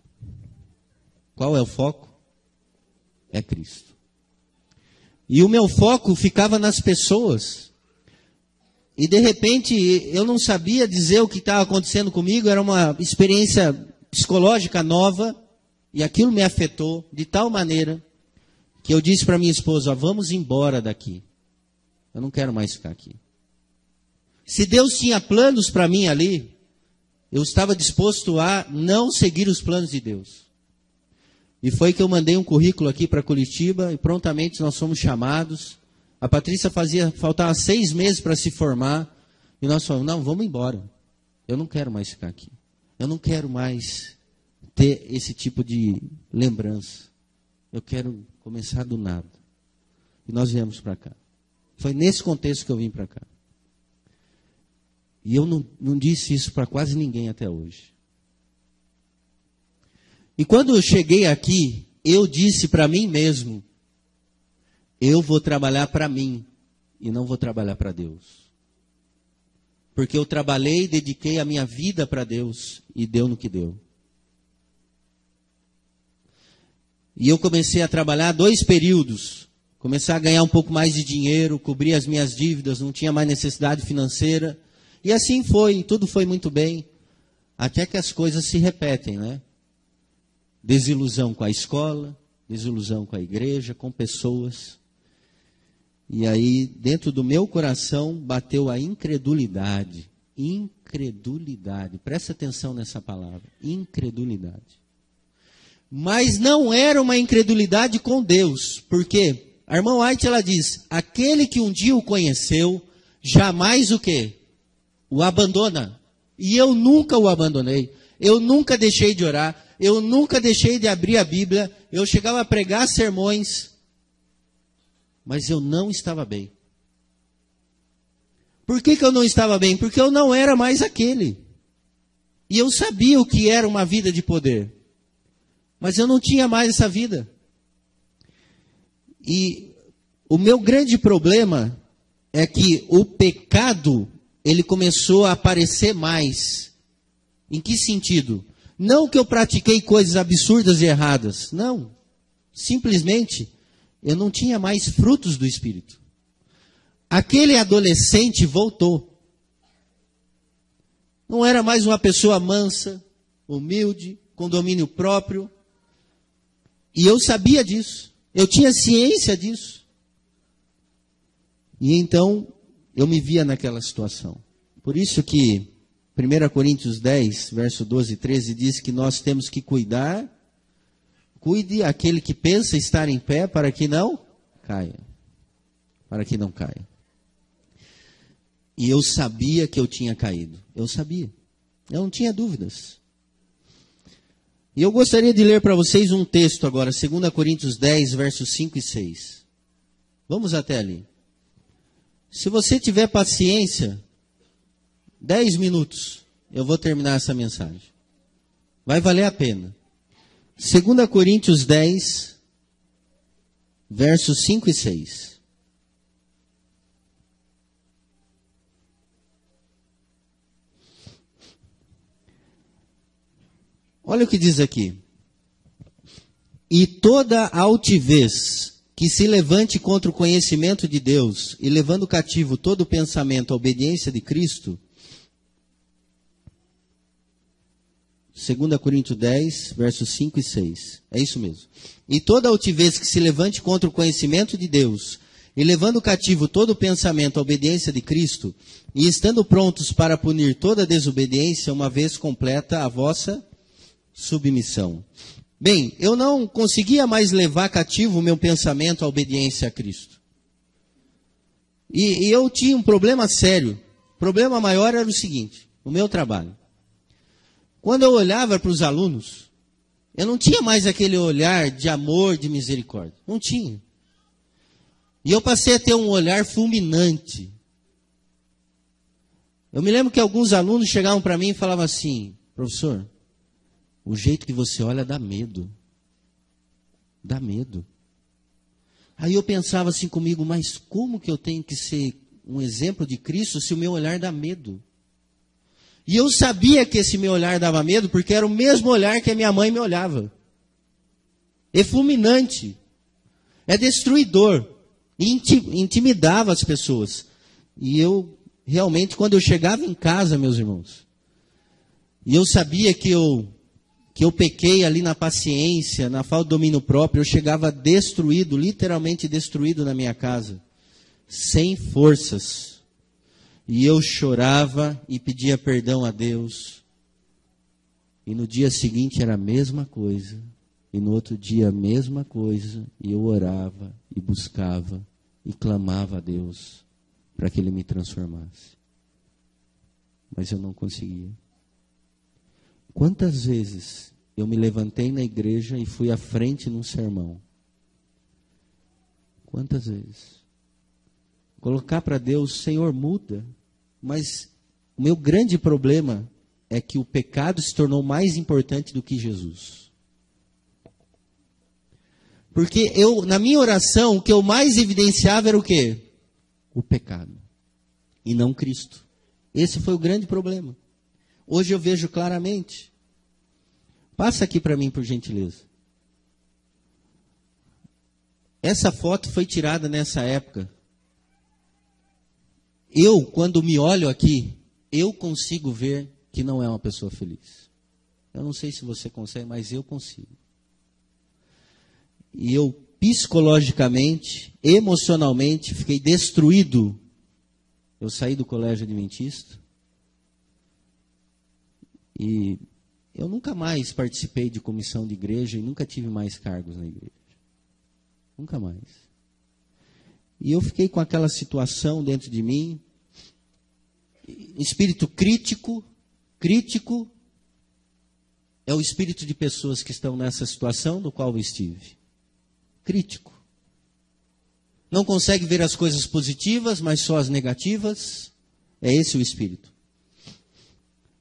Speaker 2: Qual é o foco? É Cristo. E o meu foco ficava nas pessoas. E de repente eu não sabia dizer o que estava acontecendo comigo, era uma experiência psicológica nova, e aquilo me afetou de tal maneira que eu disse para minha esposa: vamos embora daqui. Eu não quero mais ficar aqui. Se Deus tinha planos para mim ali, eu estava disposto a não seguir os planos de Deus. E foi que eu mandei um currículo aqui para Curitiba e prontamente nós fomos chamados. A Patrícia faltava 6 meses para se formar. E nós falamos: não, vamos embora. Eu não quero mais ficar aqui. Eu não quero mais ter esse tipo de lembrança. Eu quero começar do nada. E nós viemos para cá. Foi nesse contexto que eu vim para cá. E eu não disse isso para quase ninguém até hoje. E quando eu cheguei aqui, eu disse para mim mesmo: eu vou trabalhar para mim e não vou trabalhar para Deus. Porque eu trabalhei e dediquei a minha vida para Deus e deu no que deu. E eu comecei a trabalhar 2 períodos. Comecei a ganhar um pouco mais de dinheiro, cobrir as minhas dívidas, não tinha mais necessidade financeira. E assim foi, tudo foi muito bem. Até que as coisas se repetem, né? Desilusão com a escola, desilusão com a igreja, com pessoas. E aí, dentro do meu coração, bateu a incredulidade. Incredulidade. Presta atenção nessa palavra. Incredulidade. Mas não era uma incredulidade com Deus. Por quê? A irmã White, ela diz: aquele que um dia o conheceu, jamais o quê? O abandona. E eu nunca o abandonei. Eu nunca deixei de orar. Eu nunca deixei de abrir a Bíblia. Eu chegava a pregar sermões. Mas eu não estava bem. Por que eu não estava bem? Porque eu não era mais aquele. E eu sabia o que era uma vida de poder. Mas eu não tinha mais essa vida. E o meu grande problema é que o pecado, ele começou a aparecer mais. Em que sentido? Não que eu pratiquei coisas absurdas e erradas. Não. Simplesmente, eu não tinha mais frutos do Espírito. Aquele adolescente voltou. Não era mais uma pessoa mansa, humilde, com domínio próprio. E eu sabia disso. Eu tinha ciência disso. E então, eu me via naquela situação. Por isso que 1 Coríntios 10, verso 12 e 13, diz que nós temos que cuidar. Cuide aquele que pensa estar em pé para que não caia. Para que não caia. E eu sabia que eu tinha caído. Eu sabia. Eu não tinha dúvidas. E eu gostaria de ler para vocês um texto agora, 2 Coríntios 10, versos 5 e 6. Vamos até ali. Se você tiver paciência, 10 minutos, eu vou terminar essa mensagem. Vai valer a pena. 2 Coríntios 10, versos 5 e 6. Olha o que diz aqui. E toda altivez que se levante contra o conhecimento de Deus, e levando cativo todo o pensamento à obediência de Cristo. 2 Coríntios 10, versos 5 e 6. É isso mesmo. E toda altivez que se levante contra o conhecimento de Deus, e levando cativo todo o pensamento à obediência de Cristo, e estando prontos para punir toda desobediência, uma vez completa a vossa submissão. Bem, eu não conseguia mais levar cativo o meu pensamento à obediência a Cristo. E eu tinha um problema sério. O problema maior era o seguinte: o meu trabalho. Quando eu olhava para os alunos, eu não tinha mais aquele olhar de amor, de misericórdia. Não tinha. E eu passei a ter um olhar fulminante. Eu me lembro que alguns alunos chegavam para mim e falavam assim: professor, o jeito que você olha dá medo. Dá medo. Aí eu pensava assim comigo: mas como que eu tenho que ser um exemplo de Cristo se o meu olhar dá medo? E eu sabia que esse meu olhar dava medo porque era o mesmo olhar que a minha mãe me olhava. é fulminante, é destruidor, e intimidava as pessoas. E eu, realmente, quando eu chegava em casa, meus irmãos, e eu sabia que eu pequei ali na paciência, na falta de domínio próprio, eu chegava destruído, literalmente destruído na minha casa, sem forças. E eu chorava e pedia perdão a Deus. E no dia seguinte era a mesma coisa. E no outro dia a mesma coisa. E eu orava e buscava e clamava a Deus para que Ele me transformasse. Mas eu não conseguia. Quantas vezes eu me levantei na igreja e fui à frente num sermão? Quantas vezes? Colocar para Deus, Senhor, muda. Mas o meu grande problema é que o pecado se tornou mais importante do que Jesus. Porque na minha oração, o que eu mais evidenciava era o quê? O pecado. E não Cristo. Esse foi o grande problema. Hoje eu vejo claramente. Passa aqui para mim, por gentileza. Essa foto foi tirada nessa época. Eu, quando me olho aqui, eu consigo ver que não é uma pessoa feliz. Eu não sei se você consegue, mas eu consigo. E eu, psicologicamente, emocionalmente, fiquei destruído. Eu saí do colégio adventista. E eu nunca mais participei de comissão de igreja e nunca tive mais cargos na igreja. Nunca mais. E eu fiquei com aquela situação dentro de mim, espírito crítico é o espírito de pessoas que estão nessa situação do qual eu estive. Crítico. Não consegue ver as coisas positivas, mas só as negativas. É esse o espírito.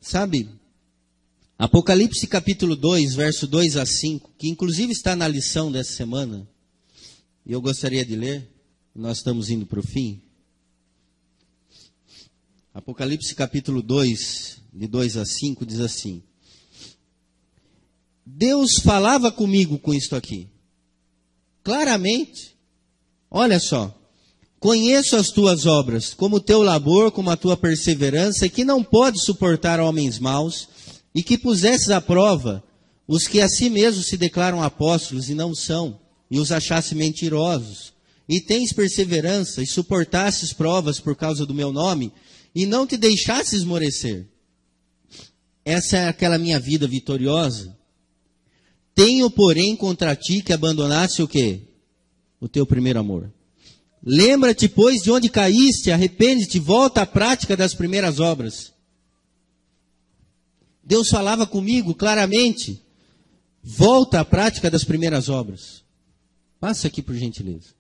Speaker 2: Sabe, Apocalipse capítulo 2, verso 2 a 5, que inclusive está na lição dessa semana, e eu gostaria de ler. Nós estamos indo para o fim. Apocalipse capítulo 2, de 2 a 5, diz assim: Deus falava comigo com isto aqui. Claramente. Olha só. Conheço as tuas obras, como o teu labor, como a tua perseverança, e que não podes suportar homens maus, e que pusesses à prova os que a si mesmos se declaram apóstolos e não são, e os achasse mentirosos. E tens perseverança, e suportasses provas por causa do meu nome, e não te deixasses esmorecer. Essa é aquela minha vida vitoriosa. Tenho, porém, contra ti que abandonasse o quê? O teu primeiro amor. Lembra-te, pois, de onde caíste, arrepende-te, volta à prática das primeiras obras. Deus falava comigo claramente. Volta à prática das primeiras obras. Passa aqui por gentileza.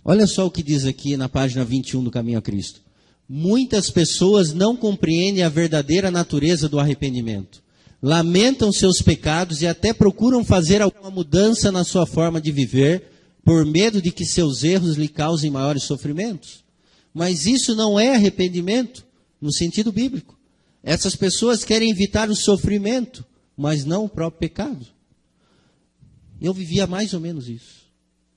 Speaker 2: Olha só o que diz aqui na página 21 do Caminho a Cristo. Muitas pessoas não compreendem a verdadeira natureza do arrependimento. Lamentam seus pecados e até procuram fazer alguma mudança na sua forma de viver, por medo de que seus erros lhe causem maiores sofrimentos. Mas isso não é arrependimento, no sentido bíblico. Essas pessoas querem evitar o sofrimento, mas não o próprio pecado. Eu vivia mais ou menos isso.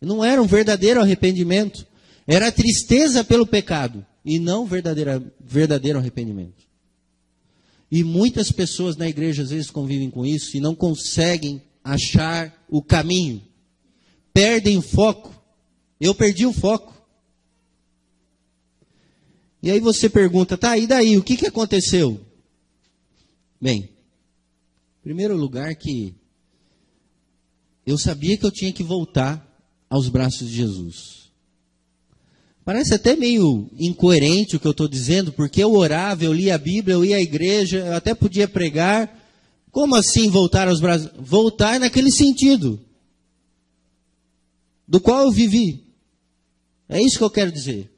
Speaker 2: Não era um verdadeiro arrependimento. Era tristeza pelo pecado. E não verdadeiro arrependimento. E muitas pessoas na igreja às vezes convivem com isso e não conseguem achar o caminho. Perdem o foco. Eu perdi o foco. E aí você pergunta, tá, e daí? O que aconteceu? Bem, em primeiro lugar que eu sabia que eu tinha que voltar aos braços de Jesus. Parece até meio incoerente o que eu estou dizendo, porque eu orava, eu lia a Bíblia, eu ia à igreja, eu até podia pregar. Como assim voltar aos braços? Voltar naquele sentido, do qual eu vivi. É isso que eu quero dizer.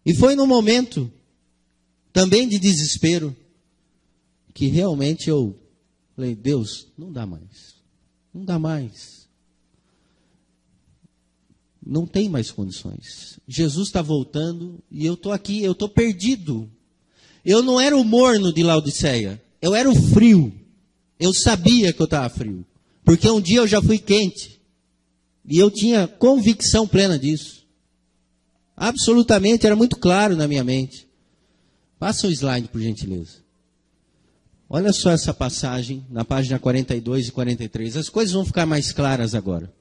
Speaker 2: E foi num momento também de desespero, que realmente eu falei, Deus, não dá mais. Não dá mais. Não tem mais condições. Jesus está voltando e eu estou aqui, eu estou perdido. Eu não era o morno de Laodiceia, eu era o frio. Eu sabia que eu estava frio. Porque um dia eu já fui quente. E eu tinha convicção plena disso. Absolutamente, era muito claro na minha mente. Passa o slide, por gentileza. Olha só essa passagem, na página 42 e 43. As coisas vão ficar mais claras agora.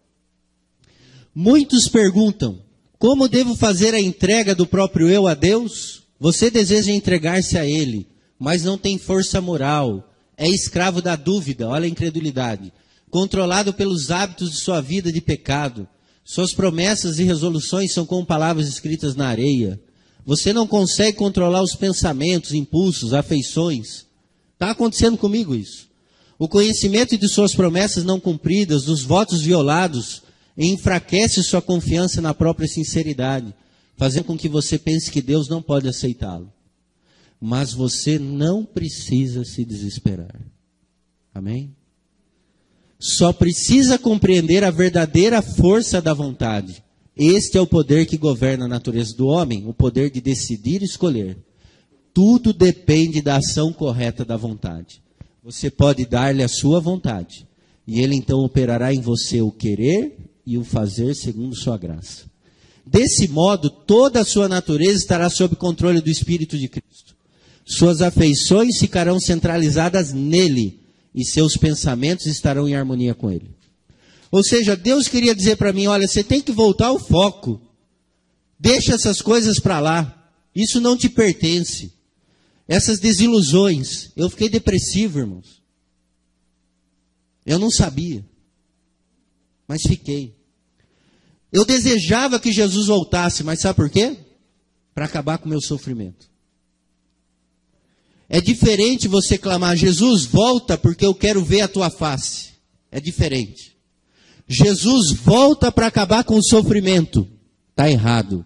Speaker 2: Muitos perguntam, como devo fazer a entrega do próprio eu a Deus? Você deseja entregar-se a Ele, mas não tem força moral. É escravo da dúvida, olha a incredulidade. Controlado pelos hábitos de sua vida de pecado. Suas promessas e resoluções são como palavras escritas na areia. Você não consegue controlar os pensamentos, impulsos, afeições. Está acontecendo comigo isso. O conhecimento de suas promessas não cumpridas, dos votos violados, enfraquece sua confiança na própria sinceridade, fazendo com que você pense que Deus não pode aceitá-lo. Mas você não precisa se desesperar. Amém? Só precisa compreender a verdadeira força da vontade. Este é o poder que governa a natureza do homem, o poder de decidir e escolher. Tudo depende da ação correta da vontade. Você pode dar-lhe a sua vontade, e ele então operará em você o querer e o fazer segundo sua graça. Desse modo, toda a sua natureza estará sob controle do Espírito de Cristo. Suas afeições ficarão centralizadas nele, e seus pensamentos estarão em harmonia com ele. Ou seja, Deus queria dizer para mim, olha, você tem que voltar ao foco. Deixa essas coisas para lá. Isso não te pertence. Essas desilusões. Eu fiquei depressivo, irmãos. Eu não sabia. Mas fiquei. Eu desejava que Jesus voltasse, mas sabe por quê? Para acabar com o meu sofrimento. É diferente você clamar, Jesus, volta porque eu quero ver a tua face. É diferente. Jesus, volta para acabar com o sofrimento. Está errado.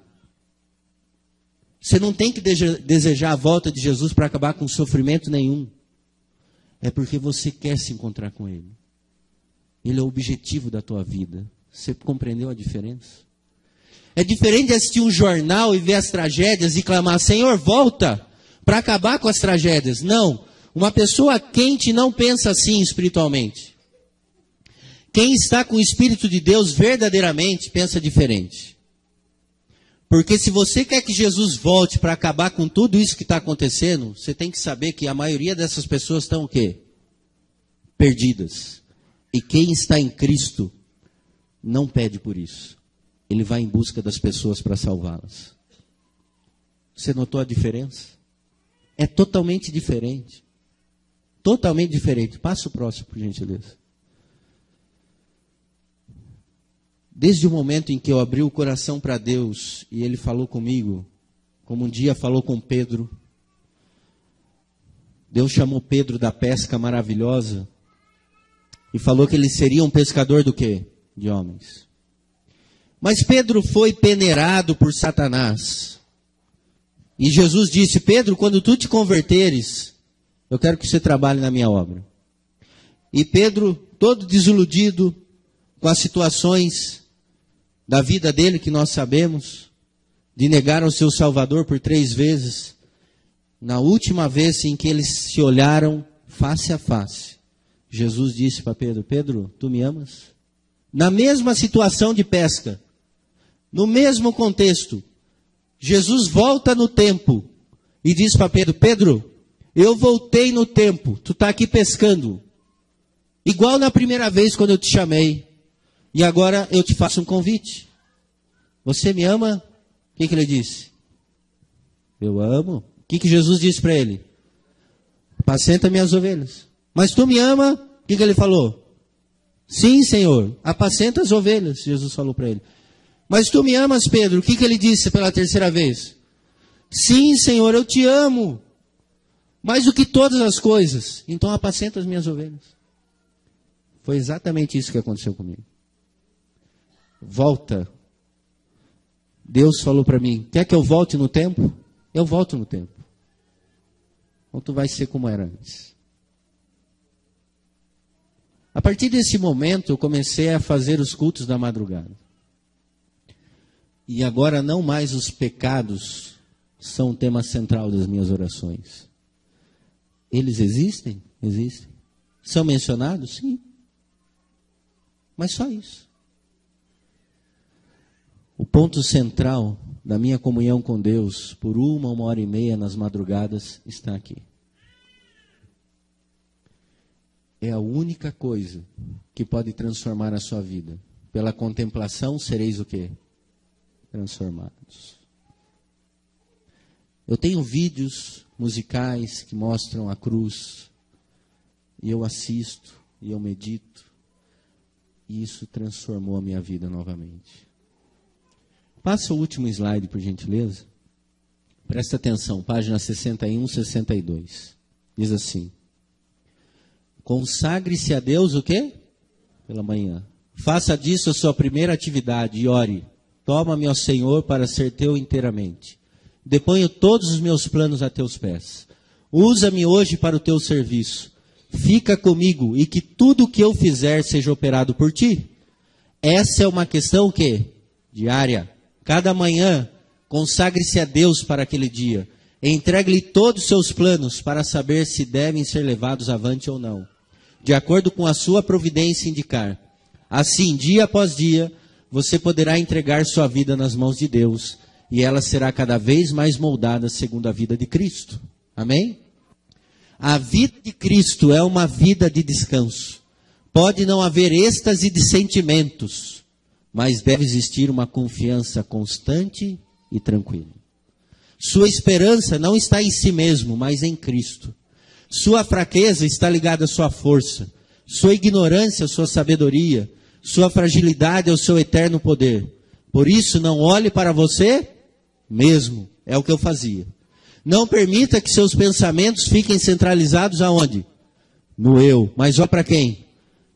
Speaker 2: Você não tem que desejar a volta de Jesus para acabar com sofrimento nenhum. É porque você quer se encontrar com Ele. Ele é o objetivo da tua vida. Você compreendeu a diferença? É diferente de assistir um jornal e ver as tragédias e clamar, Senhor, volta para acabar com as tragédias. Não. Uma pessoa quente não pensa assim espiritualmente. Quem está com o Espírito de Deus verdadeiramente pensa diferente. Porque se você quer que Jesus volte para acabar com tudo isso que está acontecendo, você tem que saber que a maioria dessas pessoas estão o quê? Perdidas. E quem está em Cristo não pede por isso. Ele vai em busca das pessoas para salvá-las. Você notou a diferença? É totalmente diferente. Totalmente diferente. Passa o próximo, por gentileza. Desde o momento em que eu abri o coração para Deus e Ele falou comigo, como um dia falou com Pedro, Deus chamou Pedro da pesca maravilhosa e falou que ele seria um pescador do quê? De homens. Mas Pedro foi peneirado por Satanás. E Jesus disse, Pedro, quando tu te converteres, eu quero que você trabalhe na minha obra. E Pedro, todo desiludido com as situações da vida dele, que nós sabemos, de negar o seu Salvador por 3 vezes, na última vez em que eles se olharam face a face, Jesus disse para Pedro, Pedro, tu me amas? Na mesma situação de pesca, no mesmo contexto, Jesus volta no tempo e diz para Pedro, Pedro, eu voltei no tempo, tu está aqui pescando, igual na primeira vez quando eu te chamei, e agora eu te faço um convite. Você me ama? O que ele disse? Eu amo. O que Jesus disse para ele? Apacenta minhas ovelhas. Mas tu me ama? O que ele falou? Sim, Senhor, apacenta as ovelhas, Jesus falou para ele. Mas tu me amas, Pedro? O que ele disse pela 3ª vez? Sim, Senhor, eu te amo. Mais do que todas as coisas. Então apacenta as minhas ovelhas. Foi exatamente isso que aconteceu comigo. Volta. Deus falou para mim, quer que eu volte no tempo? Eu volto no tempo. Então tu vai ser como era antes. A partir desse momento eu comecei a fazer os cultos da madrugada. E agora não mais os pecados são o tema central das minhas orações. Eles existem? Existem. São mencionados? Sim. Mas só isso. O ponto central da minha comunhão com Deus, por 1 hora e meia nas madrugadas, está aqui. É a única coisa que pode transformar a sua vida. Pela contemplação sereis o quê? Transformados. Eu tenho vídeos musicais que mostram a cruz, e eu assisto, e eu medito, e isso transformou a minha vida novamente. Passa o último slide, por gentileza. Presta atenção, página 61, 62. Diz assim: consagre-se a Deus o quê? Pela manhã. Faça disso a sua primeira atividade e ore. Toma-me, ó Senhor, para ser teu inteiramente. Deponho todos os meus planos a teus pés. Usa-me hoje para o teu serviço. Fica comigo e que tudo o que eu fizer seja operado por ti. Essa é uma questão o quê? Diária. Cada manhã, consagre-se a Deus para aquele dia. Entregue-lhe todos os seus planos para saber se devem ser levados avante ou não, de acordo com a sua providência indicar. Assim, dia após dia, você poderá entregar sua vida nas mãos de Deus, e ela será cada vez mais moldada segundo a vida de Cristo. Amém? A vida de Cristo é uma vida de descanso. Pode não haver êxtase de sentimentos, mas deve existir uma confiança constante e tranquila. Sua esperança não está em si mesmo, mas em Cristo. Sua fraqueza está ligada à sua força. Sua ignorância à sua sabedoria. Sua fragilidade ao seu eterno poder. Por isso, não olhe para você mesmo. É o que eu fazia. Não permita que seus pensamentos fiquem centralizados aonde? No eu. Mas olha para quem?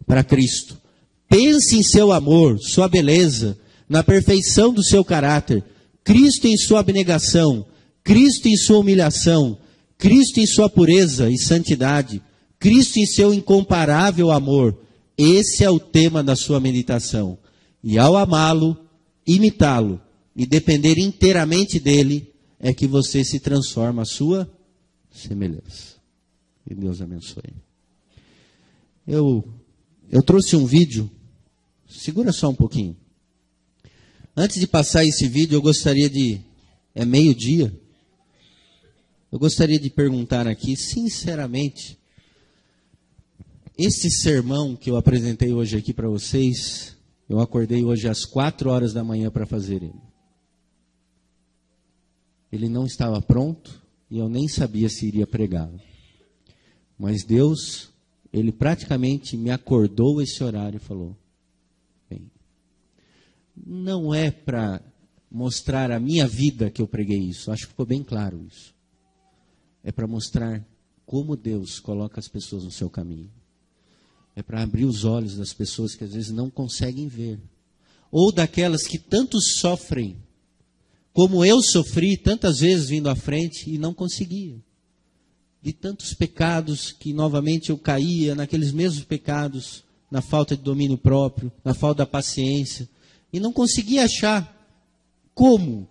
Speaker 2: Para Cristo. Pense em seu amor, sua beleza, na perfeição do seu caráter. Cristo em sua abnegação. Cristo em sua humilhação. Cristo em sua pureza e santidade. Cristo em seu incomparável amor. Esse é o tema da sua meditação. E ao amá-lo, imitá-lo e depender inteiramente dele, é que você se transforma à sua semelhança. Que Deus abençoe. Eu trouxe um vídeo. Segura só um pouquinho. Antes de passar esse vídeo, eu gostaria de... É meio-dia. Eu gostaria de perguntar aqui, sinceramente, esse sermão que eu apresentei hoje aqui para vocês, eu acordei hoje às 4 horas da manhã para fazer ele. Ele não estava pronto e eu nem sabia se iria pregá-lo. Mas Deus, Ele praticamente me acordou esse horário e falou, bem, não é para mostrar a minha vida que eu preguei isso, acho que ficou bem claro isso. É para mostrar como Deus coloca as pessoas no seu caminho. É para abrir os olhos das pessoas que às vezes não conseguem ver. Ou daquelas que tanto sofrem, como eu sofri tantas vezes vindo à frente e não conseguia. De tantos pecados que novamente eu caía naqueles mesmos pecados, na falta de domínio próprio, na falta da paciência, e não conseguia achar como.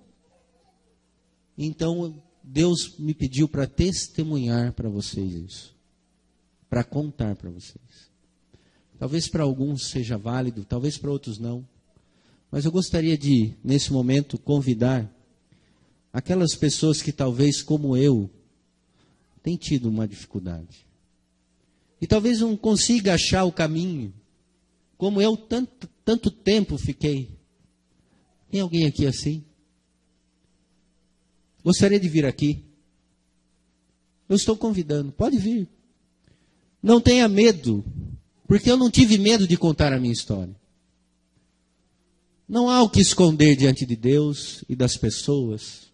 Speaker 2: Então Deus me pediu para testemunhar para vocês isso, para contar para vocês. Talvez para alguns seja válido, talvez para outros não. Mas eu gostaria de, nesse momento, convidar aquelas pessoas que talvez, como eu, têm tido uma dificuldade. E talvez não consiga achar o caminho, como eu tanto tempo fiquei. Tem alguém aqui assim? Gostaria de vir aqui? Eu estou convidando, pode vir. Não tenha medo, porque eu não tive medo de contar a minha história. Não há o que esconder diante de Deus e das pessoas.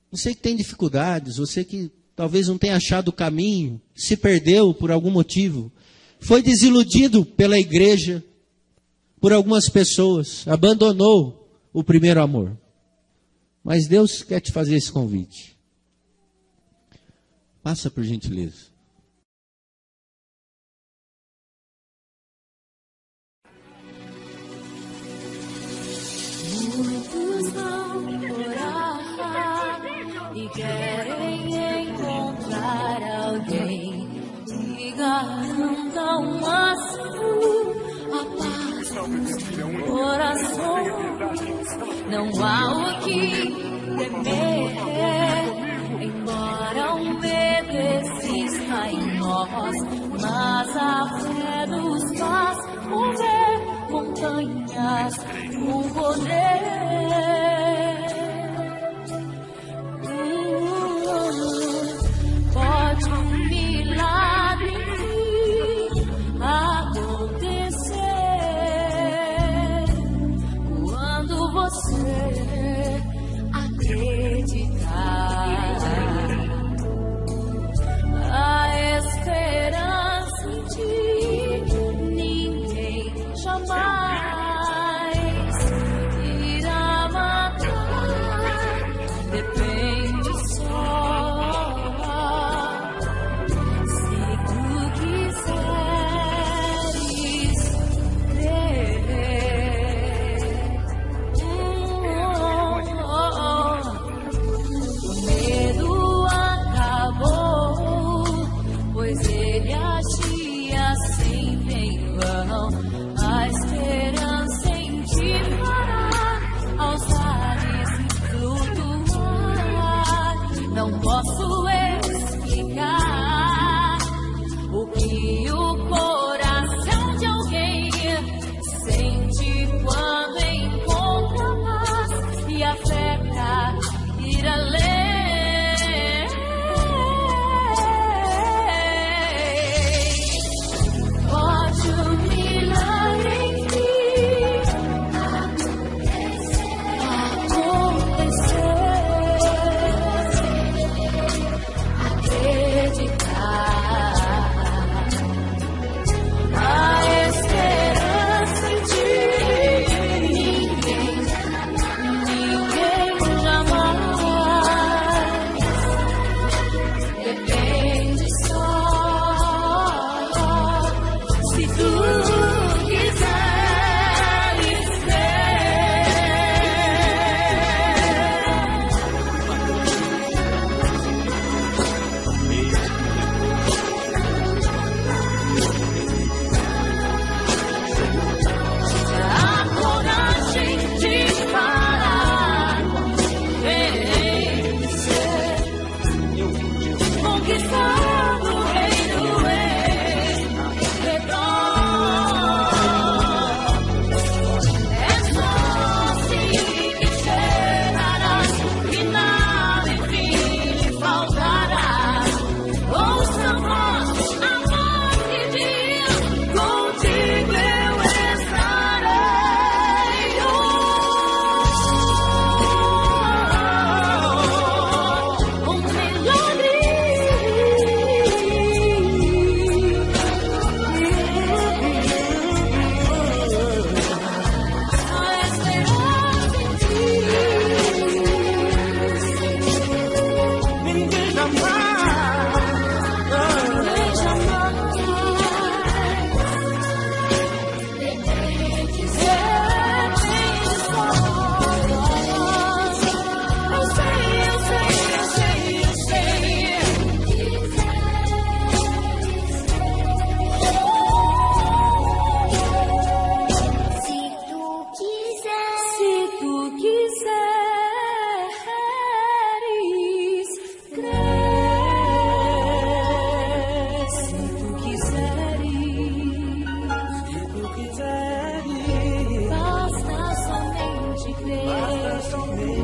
Speaker 2: Você que tem dificuldades, você que talvez não tenha achado o caminho, se perdeu por algum motivo, foi desiludido pela igreja, por algumas pessoas, abandonou o primeiro amor. Mas Deus quer te fazer esse convite. Passa por gentileza.
Speaker 4: Muitos vão orar e querem encontrar alguém que garantam a sua não há o que temer. Embora o medo exista em nós, mas a fé nos faz mover montanhas com poder. Pode um milagre acontecer quando você acreditar. A esperança em ti ninguém jamais irá matar. Depende só. A esperança em ti fará aos ares flutuar. Não posso explicar o que o coração de alguém sente quando encontra paz e a fé pra ir além.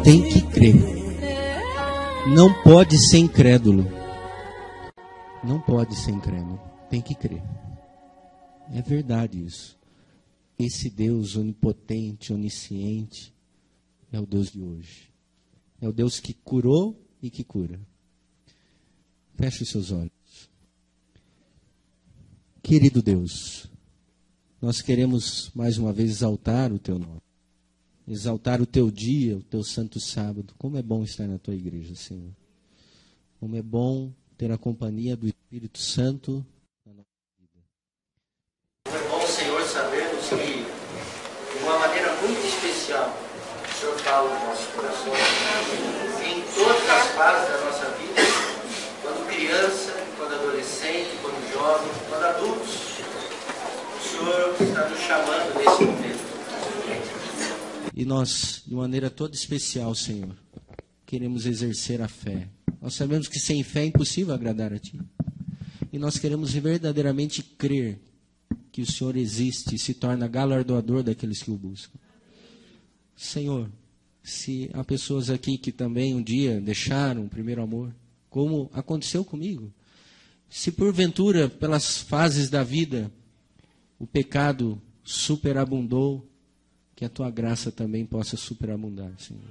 Speaker 2: Tem que crer. Não pode ser incrédulo. Não pode ser incrédulo. Tem que crer. É verdade isso. Esse Deus onipotente, onisciente, é o Deus de hoje. É o Deus que curou e que cura. Feche os seus olhos. Querido Deus, nós queremos mais uma vez exaltar o Teu nome. Exaltar o Teu dia, o Teu santo sábado. Como é bom estar na Tua igreja, Senhor. Como é bom ter a companhia do Espírito Santo na nossa vida.
Speaker 8: É bom, Senhor, sabermos que, de uma maneira muito especial, o Senhor fala nos nossos corações, em todas as fases da nossa vida, quando criança, quando adolescente, quando jovem, quando adultos. O Senhor está nos chamando nesse momento.
Speaker 2: E nós, de maneira toda especial, Senhor, queremos exercer a fé. Nós sabemos que sem fé é impossível agradar a Ti. E nós queremos verdadeiramente crer que o Senhor existe e se torna galardoador daqueles que o buscam. Senhor, se há pessoas aqui que também um dia deixaram o primeiro amor, como aconteceu comigo, se porventura, pelas fases da vida, o pecado superabundou, que a Tua graça também possa superabundar, Senhor.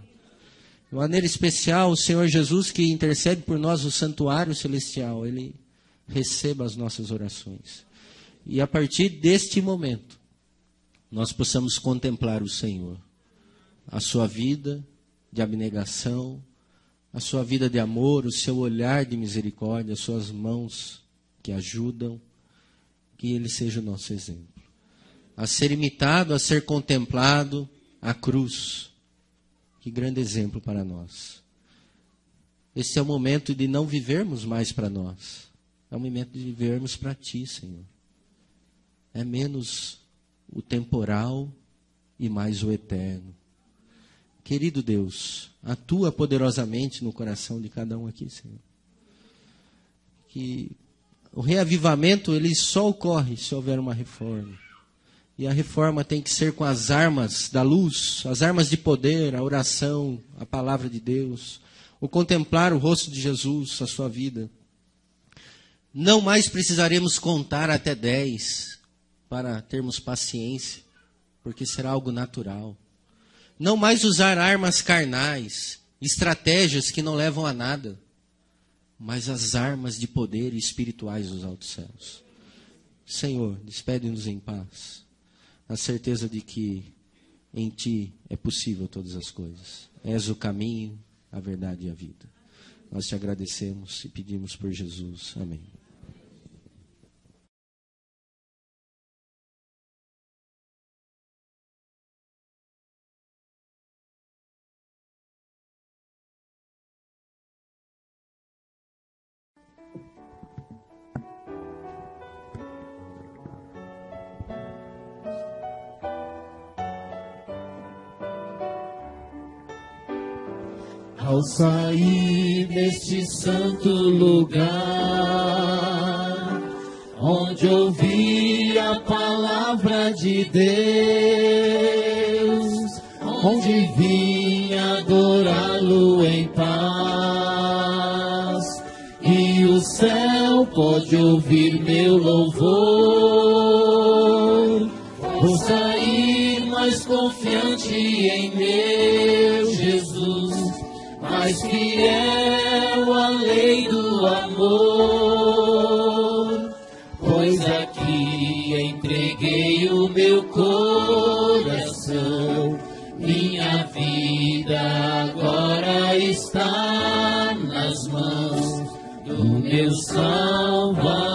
Speaker 2: De maneira especial, o Senhor Jesus, que intercede por nós no santuário celestial, Ele receba as nossas orações. E a partir deste momento, nós possamos contemplar o Senhor, a Sua vida de abnegação, a Sua vida de amor, o Seu olhar de misericórdia, as Suas mãos que ajudam, que Ele seja o nosso exemplo. A ser imitado, a ser contemplado, a cruz. Que grande exemplo para nós. Esse é o momento de não vivermos mais para nós. É o momento de vivermos para Ti, Senhor. É menos o temporal e mais o eterno. Querido Deus, atua poderosamente no coração de cada um aqui, Senhor. Que o reavivamento, ele só ocorre se houver uma reforma. E a reforma tem que ser com as armas da luz, as armas de poder, a oração, a palavra de Deus, o contemplar o rosto de Jesus, a sua vida. Não mais precisaremos contar até 10 para termos paciência, porque será algo natural. Não mais usar armas carnais, estratégias que não levam a nada, mas as armas de poder espirituais dos altos céus. Senhor, despede-nos em paz, na certeza de que em Ti é possível todas as coisas. És o caminho, a verdade e a vida. Nós Te agradecemos e pedimos por Jesus. Amém.
Speaker 1: Ao sair deste santo lugar, onde ouvi a palavra de Deus, onde vim adorá-lo em paz, e o céu pode ouvir meu louvor, vou sair mais confiante em meu Jesus, mais fiel à lei do amor, pois aqui entreguei o meu coração, minha vida agora está nas mãos do meu Salvador.